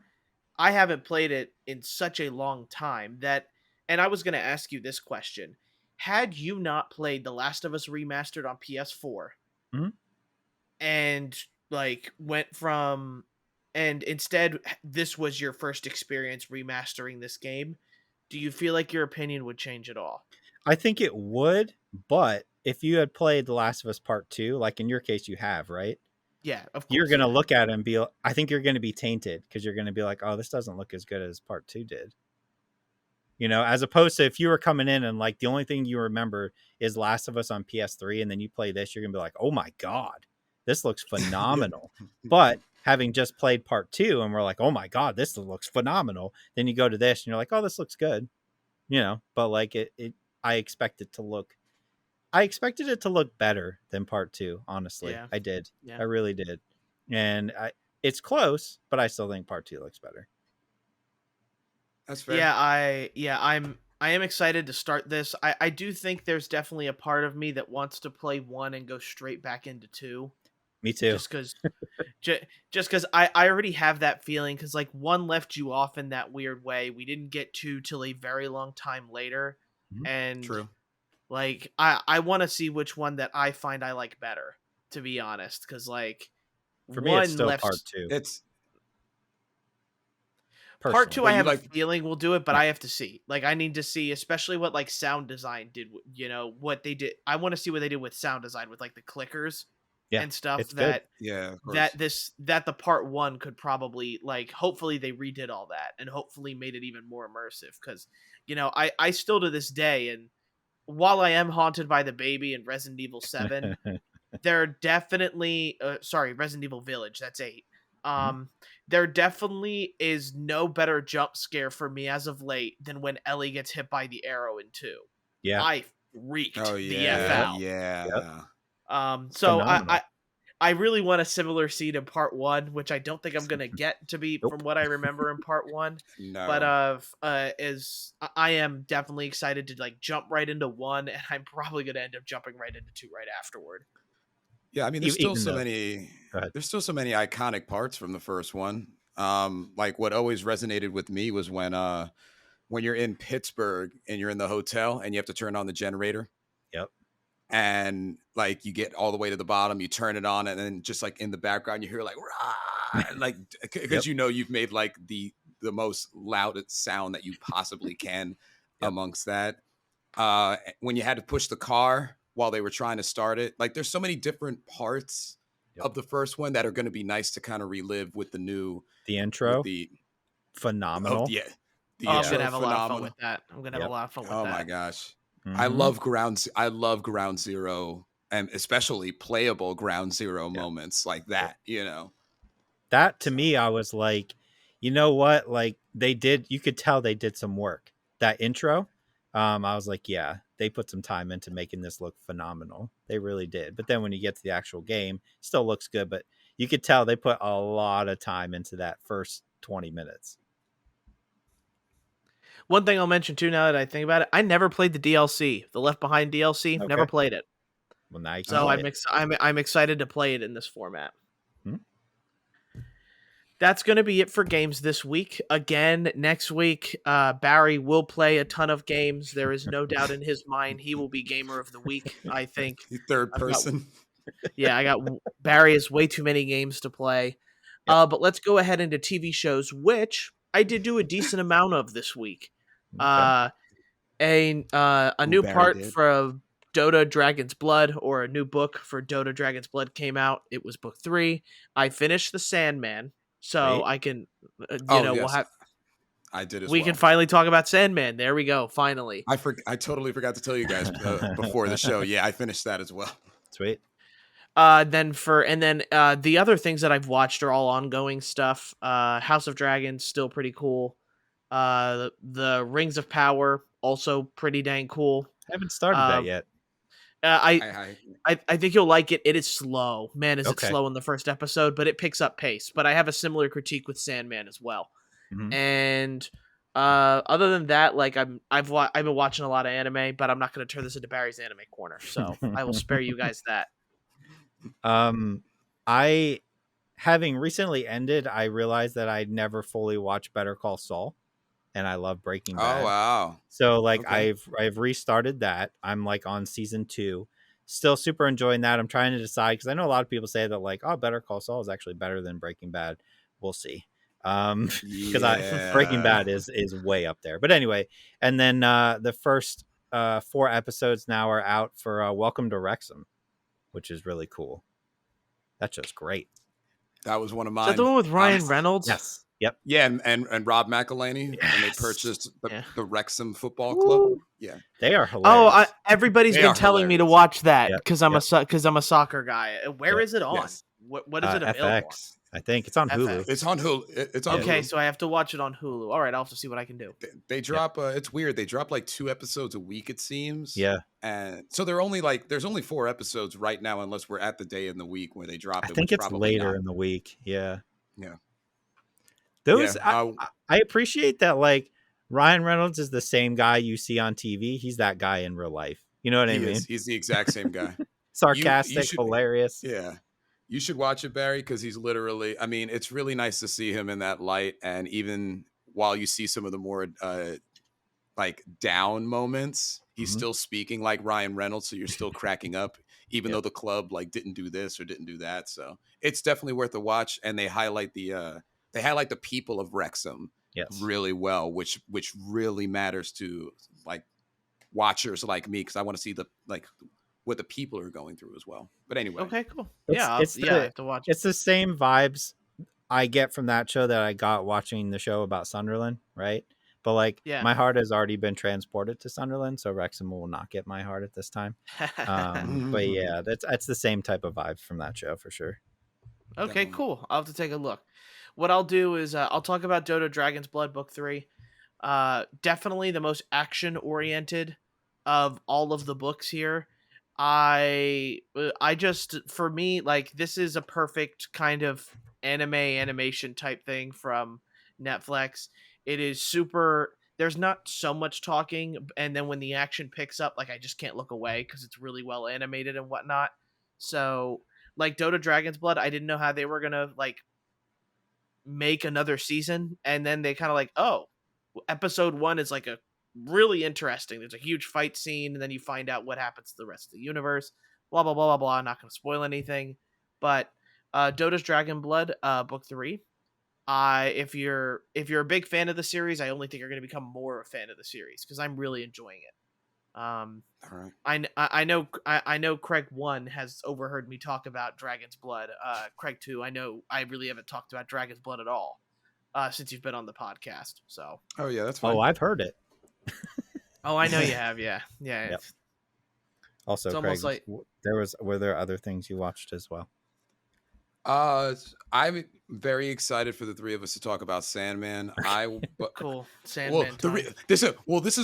I haven't played it in such a long time that, and I was going to ask you this question: had you not played The Last of Us Remastered on PS4, and like went from, and instead this was your first experience remastering this game, do you feel like your opinion would change at all? I think it would, but if you had played The Last of Us Part 2, like in your case you have, right? Yeah, of course. You're going to look at it and be, I think you're going to be tainted, because you're going to be like, oh, this doesn't look as good as Part 2 did. As opposed to if you were coming in and like the only thing you remember is Last of Us on PS3, and then you play this, you're going to be like, oh my God, this looks phenomenal. But having just played Part 2 and we're like, oh my God, this looks phenomenal. Then you go to this and you're like, oh, this looks good. but like I expected it to look better than part 2. Honestly, Yeah. I did. Yeah. I really did. And it's close, but I still think part 2 looks better. That's fair. Yeah, I am excited to start this. I do think there's definitely a part of me that wants to play 1 and go straight back into 2. Me too. Just because I already have that feeling, because like 1 left you off in that weird way. We didn't get 2 till a very long time later. Mhm. And True. like I want to see which one that I find I like better, to be honest, because like For me, it's still left part 2. It's part 2. But I you have like- a feeling we'll do it, but Yeah. I have to see. Like I need to see, especially what like sound design did. What they did. I want to see what they did with sound design with like the clickers and stuff. It's good. Yeah, of course. That the part 1 could probably like. Hopefully they redid all that and hopefully made it even more immersive. Because I still to this day, and while I am haunted by the baby in Resident Evil 7, there are definitely Resident Evil Village. That's 8. There definitely is no better jump scare for me as of late than when Ellie gets hit by the arrow in 2. Yeah. I freaked Oh the F out. yeah. Yep. So Phenomenal. I really want a similar scene in part 1, which I don't think I'm gonna get to be Nope. from what I remember in part 1. No. But I am definitely excited to like jump right into 1, and I'm probably gonna end up jumping right into 2 right afterward. Yeah, I mean, there's still Even so though- many. Go ahead. There's still so many iconic parts from the first one. Like what always resonated with me was when you're in Pittsburgh and you're in the hotel and you have to turn on the generator. Yep. And like you get all the way to the bottom, you turn it on, and then just like in the background, you hear like rah, like because Yep. you've made like the most loudest sound that you possibly can Yep. amongst that. When you had to push the car while they were trying to start it, like there's so many different parts of the first one that are going to be nice to kind of relive with the new intro. with phenomenal. the I'm intro, gonna have a lot of fun phenomenal. with that. I'm gonna have Yep. a lot of fun with Oh that. my gosh. Mhm. I love Ground Zero, and especially playable Ground Zero moments like that, That to me, I was like, you know what? Like you could tell they did some work. That intro, I was like, yeah, they put some time into making this look phenomenal. They really did. But then when you get to the actual game, it still looks good, but you could tell they put a lot of time into that first 20 minutes. One thing I'll mention too, now that I think about it, I never played the DLC, the Left Behind DLC. Okay. Never played it. Well, now you can So play I'm excited to play it in this format. Hmm. That's going to be it for games this week. Again, next week, Barry will play a ton of games. There is no doubt in his mind he will be Gamer of the Week, I think. Third person. Barry has way too many games to play. Yep. But let's go ahead into TV shows, which I did do a decent amount of this week. Okay. A new Barry part did. for Dota Dragon's Blood, or a new book for Dota Dragon's Blood came out. It was book 3. I finished The Sandman, so Sweet. I can, Yes. we'll have. I did as We well. can finally talk about Sandman. There we go. Finally. I totally forgot to tell you guys before the show. Yeah, I finished that as well. Sweet. The other things that I've watched are all ongoing stuff. House of Dragons, still pretty cool. The Rings of Power, also pretty dang cool. I haven't started that yet. I think you'll like it. It is slow. Man, is it Okay. slow in the first episode, but it picks up pace. But I have a similar critique with Sandman as well. Mhm. And other than that, like I've been watching a lot of anime, but I'm not going to turn this into Barry's anime corner, so I will spare you guys that. I, having recently ended, I realized that I'd never fully watched Better Call Saul, and I love Breaking Bad. Oh wow. So like Okay. I've restarted that. I'm like on season 2. Still super enjoying that. I'm trying to decide, because I know a lot of people say that like, oh, Better Call Saul is actually better than Breaking Bad. We'll see. Because Breaking Bad is way up there. But anyway, and then the first 4 episodes now are out for Welcome to Wrexham, which is really cool. That's just great. That was one of Is mine. that the one with Ryan Reynolds? Yes. Yep. Yeah, and Rob McElhenney, and they Yes. purchased Yeah. the Wrexham Football Club. Woo. Yeah, They are hilarious. Everybody's They been are telling me to hilarious. watch that Yep, because I'm a soccer guy. Where Yep. is it on? Yes. What is it available FX. I think it's on Hulu. It's on Hulu. It's on Okay, Hulu. so I have to watch it on Hulu. All right, I'll have to see what I can do. They drop. It's weird. They drop like 2 episodes a week. It seems. Yeah. And so there's only 4 episodes right now, unless we're at the day in the week where they drop it. I think which it's probably later not. in the week. Yeah. Yeah. Those I appreciate that. Like Ryan Reynolds is the same guy you see on TV. He's that guy in real life. You know what I mean? He's the exact same guy. Sarcastic, hilarious. Yeah. You should watch it, Barry, because he's literally, I mean, it's really nice to see him in that light. And even while you see some of the more like down moments, he's still speaking like Ryan Reynolds. So you're still cracking up, even though the club like didn't do this or didn't do that. So it's definitely worth a watch. And they highlight the people of Wrexham really well, which really matters to like watchers like me, because I want to see what the people are going through as well. But anyway. Okay, cool. I have to watch. It's the same vibes I get from that show that I got watching the show about Sunderland, right? But like my heart has already been transported to Sunderland, so Wrexham will not get my heart at this time. But yeah, that's the same type of vibe from that show for sure. Okay, cool. I'll have to take a look. What I'll do is I'll talk about Dota Dragon's Blood Book 3. Definitely the most action oriented of all of the books here. I just, for me, like, this is a perfect kind of animation type thing from Netflix. It is super, there's not so much talking, and then when the action picks up, like, I just can't look away because it's really well animated and whatnot. So like Dota Dragon's Blood, I didn't know how they were gonna like make another season, and then they kind of like, oh, episode 1 is like a really interesting. There's a huge fight scene, and then you find out what happens to the rest of the universe. Blah blah blah blah blah. I'm not going to spoil anything, but Dota's Dragon Blood, book 3. If you're a big fan of the series, I only think you're going to become more a fan of the series because I'm really enjoying it. All right. I know Craig 1 has overheard me talk about Dragon's Blood. Craig 2, I know I really haven't talked about Dragon's Blood at all since you've been on the podcast. So. Oh yeah, that's fine. Oh, I've heard it. Oh, I know you have. Yeah. Yep. Also, Craig, like, were there other things you watched as well? I'm very excited for the 3 of us to talk about Sandman. Cool. Sandman. This is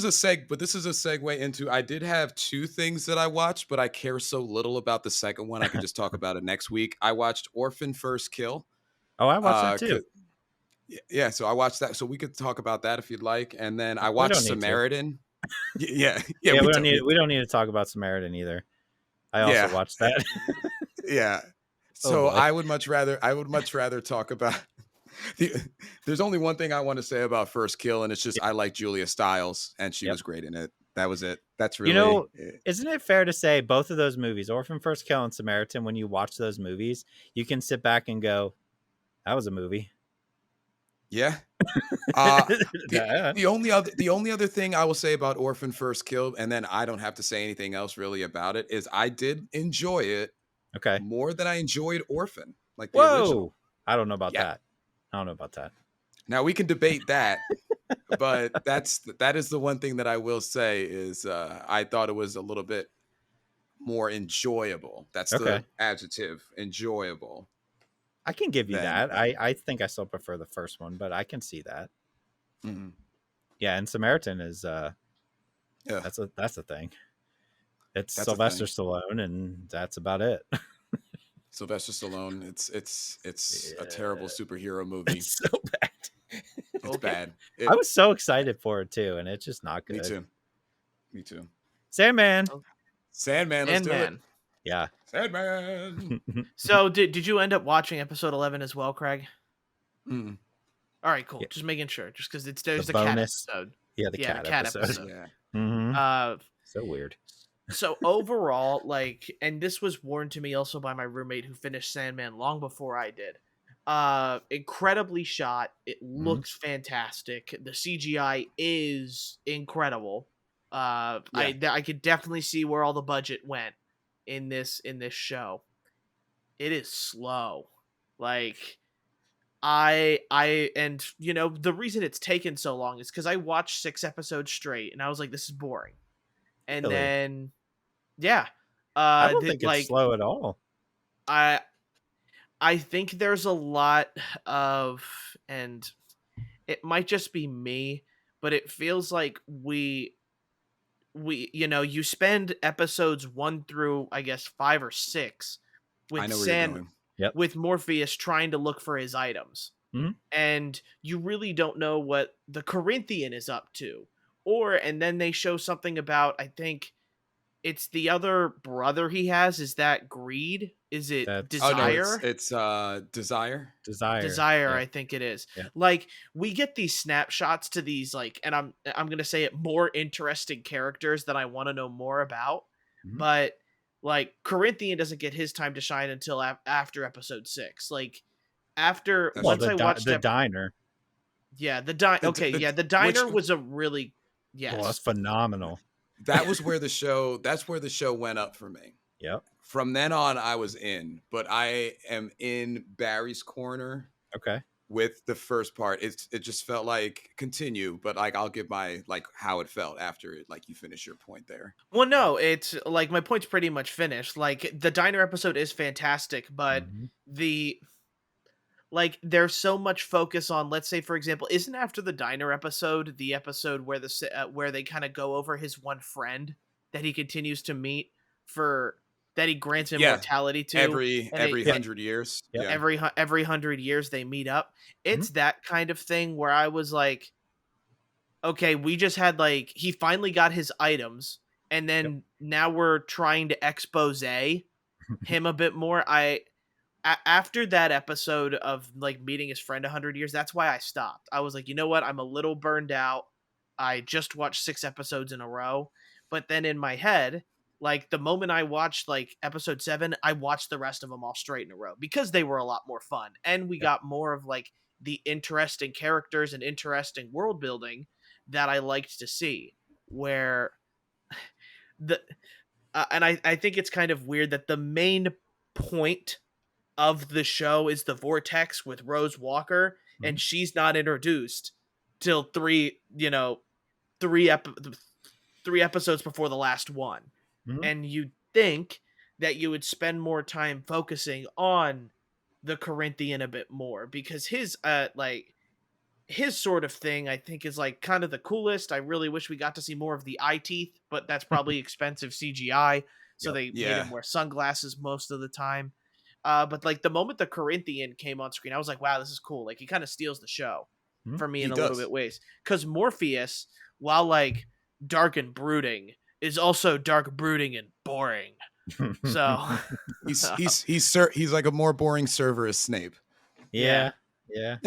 a segue into. I did have 2 things that I watched, but I care so little about the second one. I can just talk about it next week. I watched Orphan First Kill. Oh, I watched that too. Yeah, so I watched that. So we could talk about that if you'd like. And then I watched Samaritan. Yeah. We don't need to talk about Samaritan either. I also watched that. Yeah. So I would much rather talk about there's only one thing I want to say about First Kill, and it's just I like Julia Stiles, and she was great in it. That was it. That's really isn't it fair to say both of those movies, Orphan First Kill and Samaritan, when you watch those movies, you can sit back and go, that was a movie. Yeah. The only other thing I will say about Orphan First Kill, and then I don't have to say anything else really about it, is I did enjoy it. Okay. More than I enjoyed Orphan, like the original. I don't know about that. I don't know about that. Now we can debate that, but that is the one thing that I will say is I thought it was a little bit more enjoyable. That's the adjective, enjoyable. I can give you that. I think I still prefer the first one, but I can see that. Mm-hmm. Yeah, and Samaritan is that's a thing. It's Sylvester Stallone, and that's about it. Sylvester Stallone. It's a terrible superhero movie. It's so bad. It's bad. I was so excited for it too, and it's just not good. Me too. Sandman. Let's do it. Yeah. Sandman. So did you end up watching episode 11 as well, Craig? Mm. All right, cool. Yeah. Just making sure. Just because there's the bonus. Cat episode. Yeah, the cat episode. Yeah. Mm-hmm. So weird. So overall, like, and this was warned to me also by my roommate who finished Sandman long before I did. Incredibly shot. It looks fantastic. The CGI is incredible. I could definitely see where all the budget went in this show. It is slow. Like, and you know, the reason it's taken so long is because I watched 6 episodes straight and I was like, this is boring. And then, I don't think it's slow at all. I think there's a lot of, and it might just be me, but it feels like you spend episodes 1 through, I guess, 5 or 6 I with know where you're San going. Yep. with Morpheus trying to look for his items. Mhm. And you really don't know what the Corinthian is up to. And then they show something about, I think it's the other brother he has. Is that Greed? Is it That's Oh no, Desire? it's Desire. Desire. Desire, Yeah. I think it is. Yeah. Like, we get these snapshots to these, like, and I'm gonna say it, more interesting characters that I want to know more about. Mhm. But like, Corinthian doesn't get his time to shine until after episode 6. Like, after That's Well, once true. I watched the diner. yeah, The the which diner was a really, Well, that's yes. phenomenal. that was where the show. That's where the show went up for me. Yep. From then on, I was in, but I am in Barry's corner Okay. with the first part. It just felt like continue, but like I'll give my like how it felt after it. Like you finish your point there. Well, no, it's like my point's pretty much finished. Like, the diner episode is fantastic, but Mhm. the like, there's so much focus on, let's say, for example, isn't after the diner episode the episode where where they kind of go over his one friend that he continues to meet, for that he grants Yeah, immortality to, and every Yep. 100 years. Yep. Yeah, every 100 years they meet up. Mhm. It's that kind of thing where I was like, okay, we just had, like, he finally got his items, and Yep. then now we're trying to expose him a bit more. After that episode of, like, meeting his friend 100 years, that's why I stopped. I was like, you know what? I'm a little burned out. I just watched 6 episodes in a row. But then in my head, like, the moment I watched, like, episode 7, I watched the rest of them all straight in a row because they were a lot more fun. And we Yep. got more of, like, the interesting characters and interesting world building that I liked to see. Where the, I think it's kind of weird that the main point of the show is the vortex with Rose Walker, Mhm. and she's not introduced till three ep- 3 episodes before the last one. Mhm. And you'd think that you would spend more time focusing on the Corinthian a bit more, because his sort of thing, I think, is like kind of the coolest. I really wish we got to see more of the eye teeth, but that's probably expensive CGI, so Yep. they made yeah. him wear sunglasses most of the time. But like, the moment the Corinthian came on screen, I was like, wow, this is cool. Like, he kind of steals the show Mhm. for me He in a little does. bit ways. Because Morpheus, while like dark and brooding, is also dark, brooding, and boring. So He's like a more boring server as Snape. Yeah. Yeah.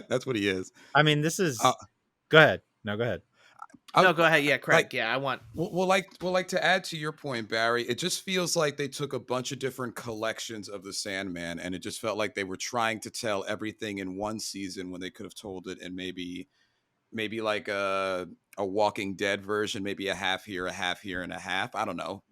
That's what he is. I mean, this is. Uh, Go ahead. No, go ahead. no, go ahead. Yeah, Craig. Like, Yeah, I want. like to add to your point, Barry. It just feels like they took a bunch of different collections of the Sandman, and it just felt like they were trying to tell everything in one season when they could have told it in maybe like a Walking Dead version, maybe a half here, and a half. I don't know.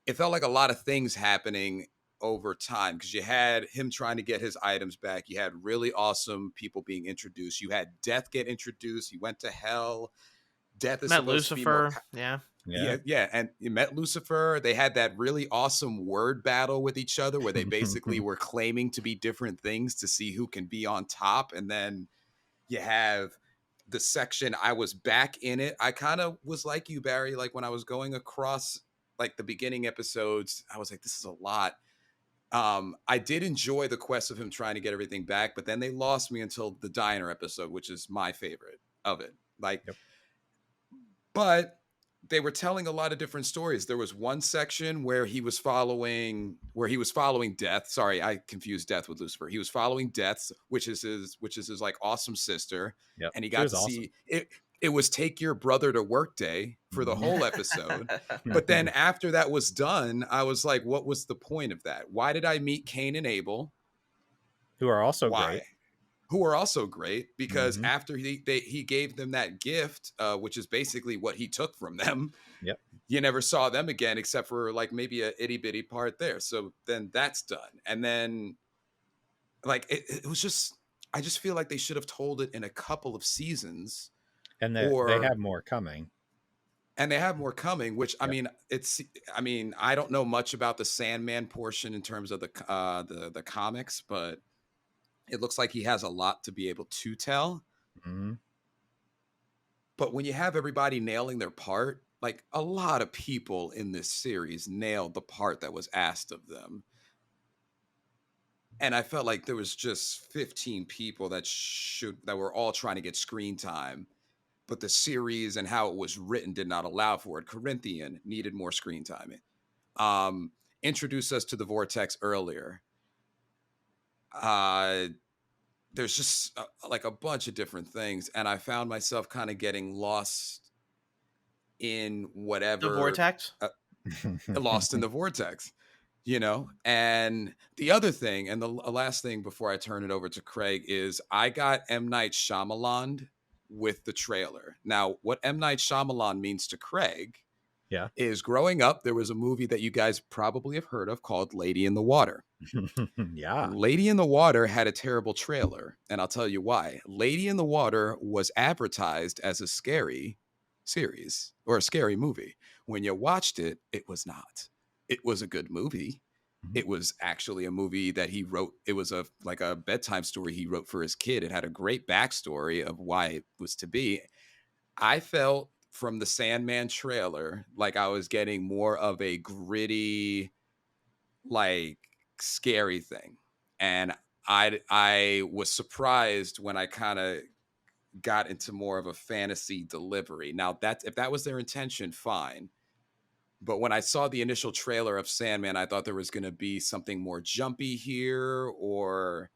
It felt like a lot of things happening over time, because you had him trying to get his items back. You had really awesome people being introduced. You had Death get introduced. He went to hell. Death is Met supposed to be more. Lucifer. Yeah. Yeah. Yeah, and you met Lucifer. They had that really awesome word battle with each other where they basically were claiming to be different things to see who can be on top. And then you have the section. I was back in it. I kind of was like you, Barry. Like, when I was going across like the beginning episodes, I was like, this is a lot. I did enjoy the quest of him trying to get everything back, but then they lost me until the diner episode, which is my favorite of it. Like, Yep. but they were telling a lot of different stories. There was one section where he was following Death. Sorry, I confused Death with Lucifer. He was following Death, which is his like awesome sister, Yep. and he She got was to awesome. see it. It was take your brother to work day for the Mhm. whole episode. But then after that was done, I was like, what was the point of that? Why did I meet Cain and Abel? Who are also Why? great. Who are also great, because Mhm. after he gave them that gift, which is basically what he took from them. Yep. You never saw them again except for like maybe a itty bitty part there. So then that's done. And then like it was just, I just feel like they should have told it in a couple of seasons, And they or have more coming. and they have more coming, which I mean, I don't know much about the Sandman portion in terms of the comics, but it looks like he has a lot to be able to tell. Mm-hmm. But when you have everybody nailing their part, like a lot of people in this series nailed the part that was asked of them. And I felt like there was just 15 people that were all trying to get screen time, but the series and how it was written did not allow for it. Corinthian needed more screen time. Introduced us to the Vortex earlier. There's just like a bunch of different things, and I found myself kind of getting lost in whatever the vortex. Lost in the vortex, And the other thing, and the last thing before I turn it over to Craig, is I got M. Night Shyamalan with the trailer. Now, what M. Night Shyamalan means to Craig is growing up, there was a movie that you guys probably have heard of called Lady in the Water. Yeah. Lady in the Water had a terrible trailer, and I'll tell you why. Lady in the Water was advertised as a scary series or a scary movie. When you watched it, it was not. It was a good movie. Mm-hmm. It was actually a movie that he wrote. It was like a bedtime story he wrote for his kid. It had a great backstory of why it was to be. I felt from the Sandman trailer like I was getting more of a gritty, like scary thing, and I was surprised when I kind of got into more of a fantasy delivery. Now, if that was their intention, fine. But when I saw the initial trailer of Sandman, I thought there was going to be something more jumpy here, or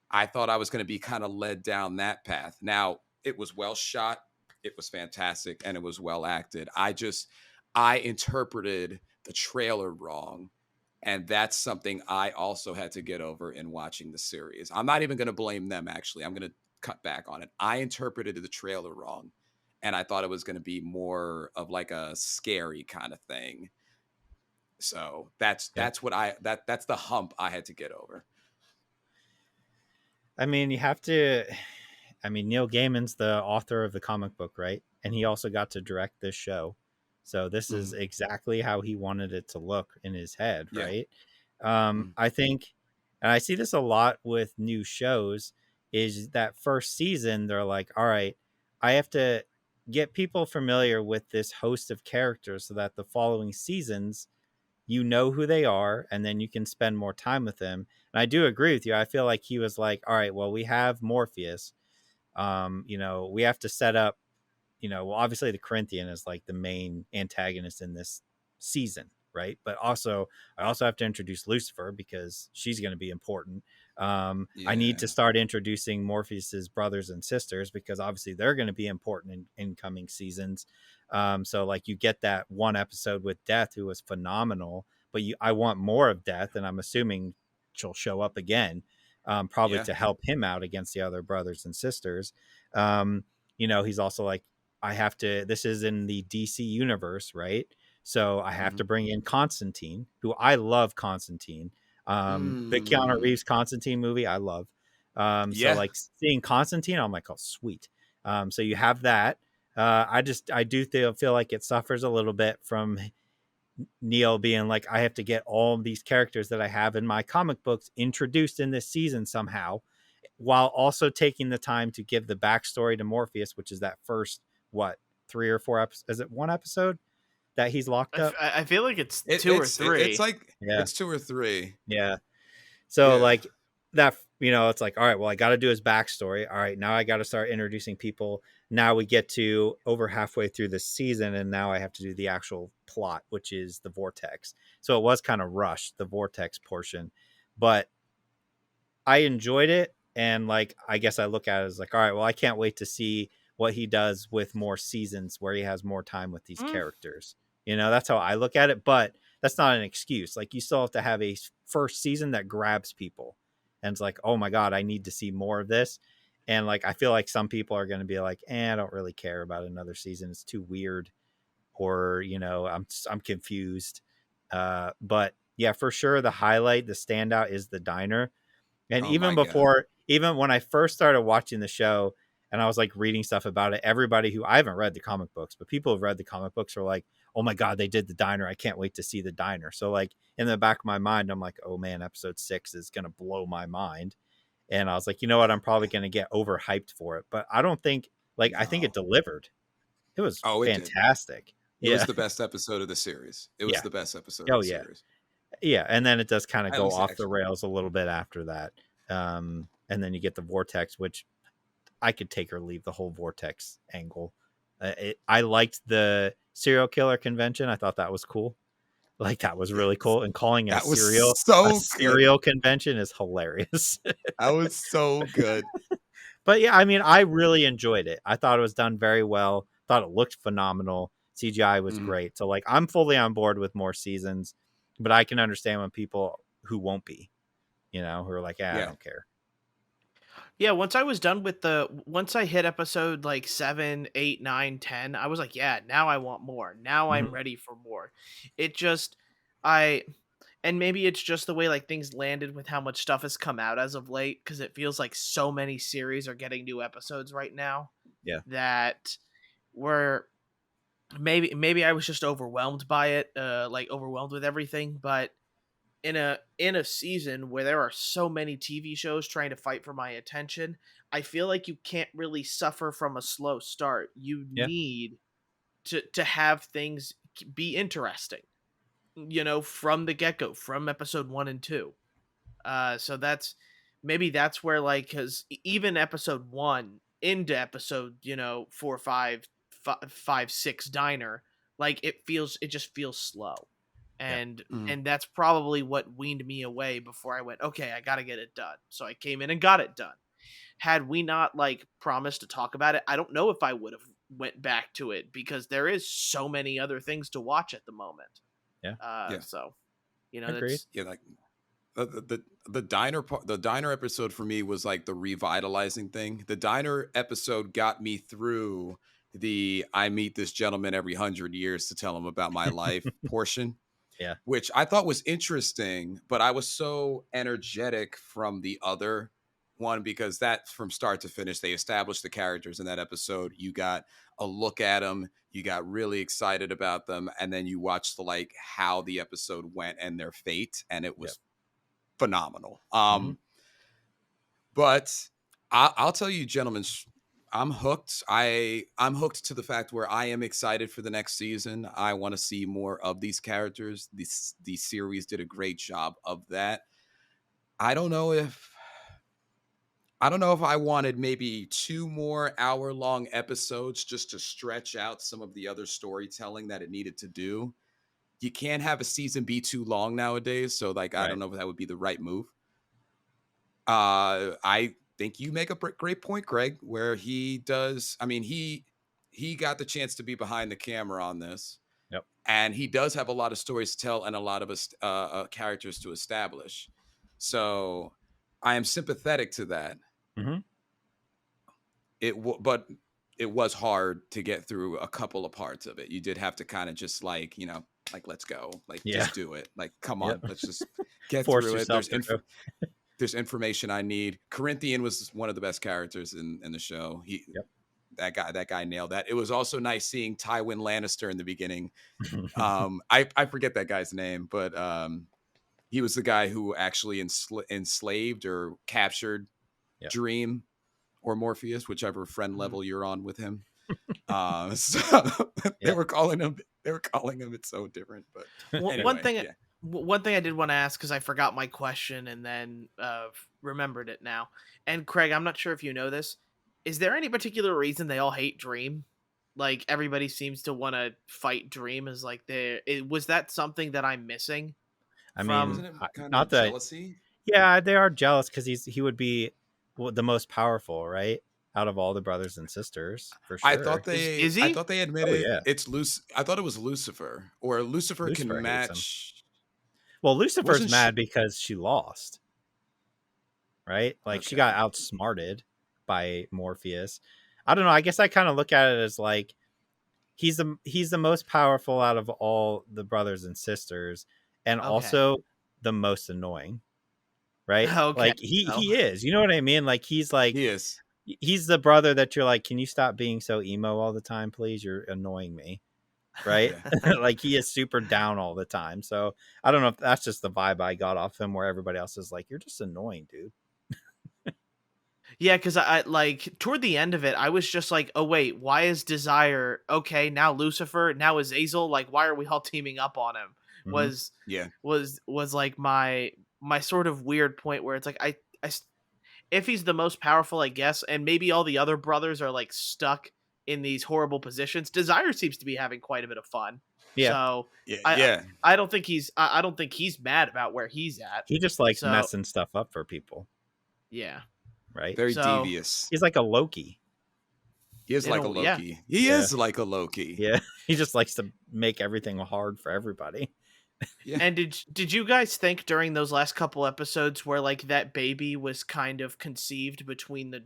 I thought I was going to be kind of led down that path. Now, it was well shot, it was fantastic, and it was well acted. I interpreted the trailer wrong. And that's something I also had to get over in watching the series. I'm not even going to blame them, actually. I'm going to cut back on it. I interpreted the trailer wrong, and I thought it was going to be more of like a scary kind of thing. So that's the hump I had to get over. I mean, Neil Gaiman's the author of the comic book, right? And he also got to direct this show. So this is exactly how he wanted it to look in his head, right? I think, and I see this a lot with new shows, is that first season, they're like, all right, I have to get people familiar with this host of characters so that the following seasons, you know who they are, and then you can spend more time with them. And I do agree with you. I feel like he was like, all right, well, we have Morpheus. We have to set up, well, obviously the Corinthian is like the main antagonist in this season, right? But I also have to introduce Lucifer because she's going to be important. I need to start introducing Morpheus's brothers and sisters because obviously they're going to be important in incoming seasons. So like you get that one episode with Death, who was phenomenal, but I want more of Death, and I'm assuming she'll show up again, probably to help him out against the other brothers and sisters. He's also like, this is in the DC universe, right? So I have to bring in Constantine, who I love Constantine. The Keanu Reeves Constantine movie, I love. So like seeing Constantine, I'm like, oh, sweet. So you have that. I do feel like it suffers a little bit from Neil being like, I have to get all of these characters that I have in my comic books introduced in this season somehow, while also taking the time to give the backstory to Morpheus, which is that first, 3 or 4 episodes? Is it 1 episode that he's locked up? I feel like it's 2 or 3. It's like, it's 2 or 3. Yeah. So like that, it's like, all right, well, I got to do his backstory. All right, now I got to start introducing people. Now we get to over halfway through the season, and now I have to do the actual plot, which is the Vortex. So it was kind of rushed, the Vortex portion, but I enjoyed it. And like, I guess I look at it as like, all right, well, I can't wait to see what he does with more seasons where he has more time with these characters. That's how I look at it, but that's not an excuse. Like, you still have to have a first season that grabs people. And it's like, oh my God, I need to see more of this. And like, I feel like some people are going to be like, I don't really care about another season. It's too weird. Or, I'm confused. But yeah, for sure. The highlight, the standout is the diner. And even when I first started watching the show, and I was like reading stuff about it. Everybody who I haven't read the comic books, but people who've read the comic books are like, oh my God, they did the diner. I can't wait to see the diner. So like in the back of my mind, I'm like, oh man, episode 6 is going to blow my mind. And I was like, you know what? I'm probably going to get overhyped for it, but I don't think I think it delivered. It was fantastic. It was the best episode of the series. It was the best episode of the series. Yeah. And then it does kind of go off the rails a little bit after that. And then you get the vortex, which I could take or leave the whole vortex angle. I liked the serial killer convention. I thought that was cool. Like that was really cool. And calling it a serial convention is hilarious. That was so good. But yeah, I mean, I really enjoyed it. I thought it was done very well. Thought it looked phenomenal. CGI was great. So like, I'm fully on board with more seasons, but I can understand when people who won't be, who are like, I don't care. Yeah, once I was done with once I hit episode like 7, 8, 9, 10, I was like, yeah, now I want more. Now I'm ready for more. It just, and maybe it's just the way like things landed with how much stuff has come out as of late, because it feels like so many series are getting new episodes right now. Yeah. That were maybe I was just overwhelmed by it, like overwhelmed with everything, but in a season where there are so many TV shows trying to fight for my attention, I feel like you can't really suffer from a slow start. You need to have things be interesting, from the get-go, from episode 1 and 2. So that's where like, because even episode 1 into episode 4, 5, 6 diner, like it just feels slow. And that's probably what weaned me away before I went, okay, I gotta get it done. So I came in and got it done. Had we not like promised to talk about it, I don't know if I would have went back to it, because there is so many other things to watch at the moment. So Agreed. That's like the diner part. The diner episode for me was like the revitalizing thing. The diner episode got me through the I meet this gentleman every 100 years to tell him about my life portion. Yeah. Which I thought was interesting, but I was so energetic from the other one, because that from start to finish, they established the characters in that episode. You got a look at them, you got really excited about them, and then you watched like how the episode went and their fate, and it was phenomenal. But I'll tell you, gentlemen, I'm hooked. I'm hooked to the fact where I am excited for the next season. I want to see more of these characters. The series did a great job of that. I don't know if I wanted maybe 2 more hour-long episodes just to stretch out some of the other storytelling that it needed to do. You can't have a season be too long nowadays, so like I don't know if that would be the right move. I think you make a great point, Greg, where he does. I mean, he got the chance to be behind the camera on this. Yep. And he does have a lot of stories to tell and a lot of characters to establish. So I am sympathetic to that. But it was hard to get through a couple of parts of it. You did have to kind of just like, let's go, like just do it. Like, come on, let's just get through it. There's information I need. Corinthian was one of the best characters in the show. That guy nailed that. It was also nice seeing Tywin Lannister in the beginning. I forget that guy's name, but he was the guy who actually enslaved or captured Dream or Morpheus, whichever friend level you're on with him. They were calling him it's so different. But anyway, one thing I did want to ask, because I forgot my question and then remembered it now. And Craig, I'm not sure if you know this. Is there any particular reason they all hate Dream? Like everybody seems to want to fight Dream. Is like was that something that I'm missing? I mean, isn't it kind of jealousy? Yeah, they are jealous because he would be the most powerful, right? Out of all the brothers and sisters, for sure. I thought they I thought they admitted it's I thought it was Lucifer, or Lucifer can match. Well, Lucifer's mad because she lost, right? Like she got outsmarted by Morpheus. I don't know. I guess I kind of look at it as like he's the most powerful out of all the brothers and sisters, and also the most annoying, right? Like he is. You know what I mean? Like he is. He's the brother that you're like, can you stop being so emo all the time, please? You're annoying me. Right? Like he is super down all the time. So I don't know if that's just the vibe I got off him, where everybody else is like, you're just annoying, dude. Yeah, because I like toward the end of it, I was just like, oh wait, why is Desire okay now? Lucifer now Azazel. Like, why are we all teaming up on him? Was was like my sort of weird point where it's like if he's the most powerful, I guess, and maybe all the other brothers are like stuck in these horrible positions. Desire seems to be having quite a bit of fun. Yeah. So yeah. I don't think I don't think he's mad about where he's at. He just likes So messing stuff up for people. yeah. Right? Very So, devious. He's like a Loki. He is like a Loki. He is like a Loki. Yeah. He just likes to make everything hard for everybody. Yeah. And did you guys think during those last couple episodes where like that baby was kind of conceived between like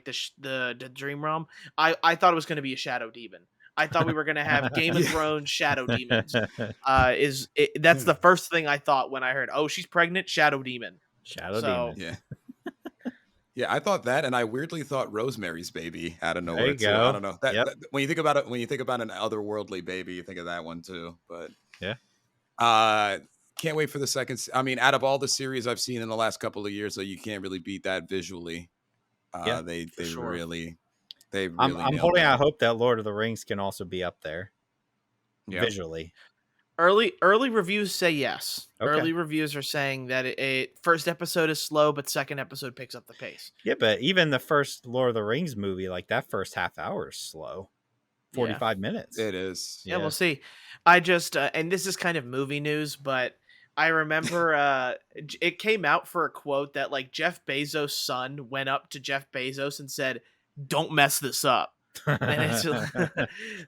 the dream realm? I thought it was going to be a shadow demon. I thought we were going to have Game of Thrones shadow demons. That's the first thing I thought when I heard, oh, she's pregnant, shadow demon. Demon. Yeah. Yeah, I thought that, and I weirdly thought Rosemary's Baby out of nowhere too. Go. I don't know. That, when you think about it, when you think about an otherworldly baby, you think of that one too. But yeah, can't wait for the second. I mean, out of all the series I've seen in the last couple of years, though, you can't really beat that visually. They really. I'm holding out hope that Lord of the Rings can also be up there visually. Early reviews say yes. Okay. Early reviews are saying that it first episode is slow, but second episode picks up the pace. Yeah, but even the first Lord of the Rings movie, like that first half hour is slow. 45 minutes. It is. Yeah, we'll see. I just and this is kind of movie news, but I remember it came out for a quote that like Jeff Bezos' son went up to Jeff Bezos and said, "Don't mess this up." And it's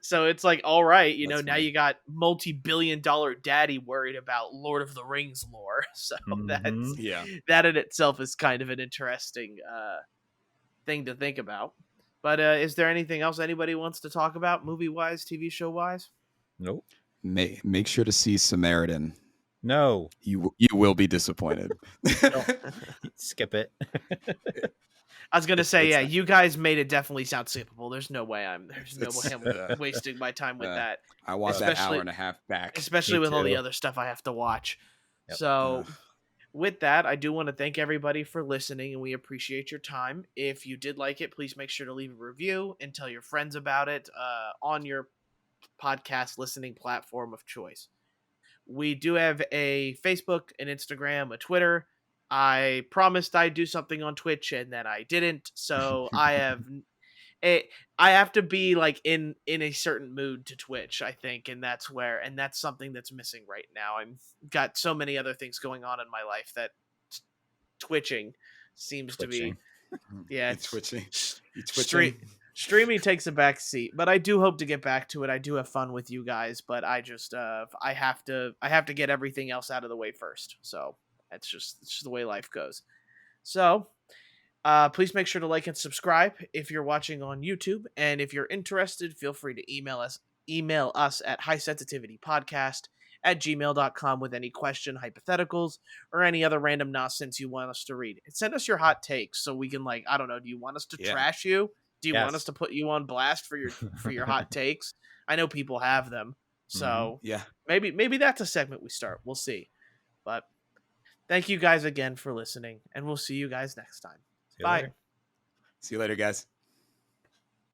so it's like, all right, you know, now you got multi-billion-dollar daddy worried about Lord of the Rings lore. So that in itself is kind of an interesting thing to think about. But is there anything else anybody wants to talk about, movie-wise, TV show-wise? Nope. Make sure to see Samaritan. No. You will be disappointed. Skip it. I was gonna say, you guys made it definitely sound skippable. There's no way I'm wasting my time with that. I want that hour and a half back, especially with all the other stuff I have to watch. Yep. So, with that, I do want to thank everybody for listening, and we appreciate your time. If you did like it, please make sure to leave a review and tell your friends about it on your podcast listening platform of choice. We do have a Facebook, an Instagram, a Twitter. I promised I'd do something on Twitch, and then I didn't. So I have to be like in a certain mood to Twitch, I think, and that's something that's missing right now. I'm got so many other things going on in my life that twitching seems to be. Yeah, it's twitching. Streaming takes a back seat, but I do hope to get back to it. I do have fun with you guys, but I just I have to get everything else out of the way first. So. It's just the way life goes. So, please make sure to like and subscribe if you're watching on YouTube. And if you're interested, feel free to email us at highsensitivitypodcast@gmail.com with any question, hypotheticals, or any other random nonsense you want us to read. And send us your hot takes so we can, like, I don't know, do you want us to trash you? Do you want us to put you on blast for your hot takes? I know people have them. So maybe that's a segment we start. We'll see. But thank you guys again for listening, and we'll see you guys next time. Bye. See you later, guys.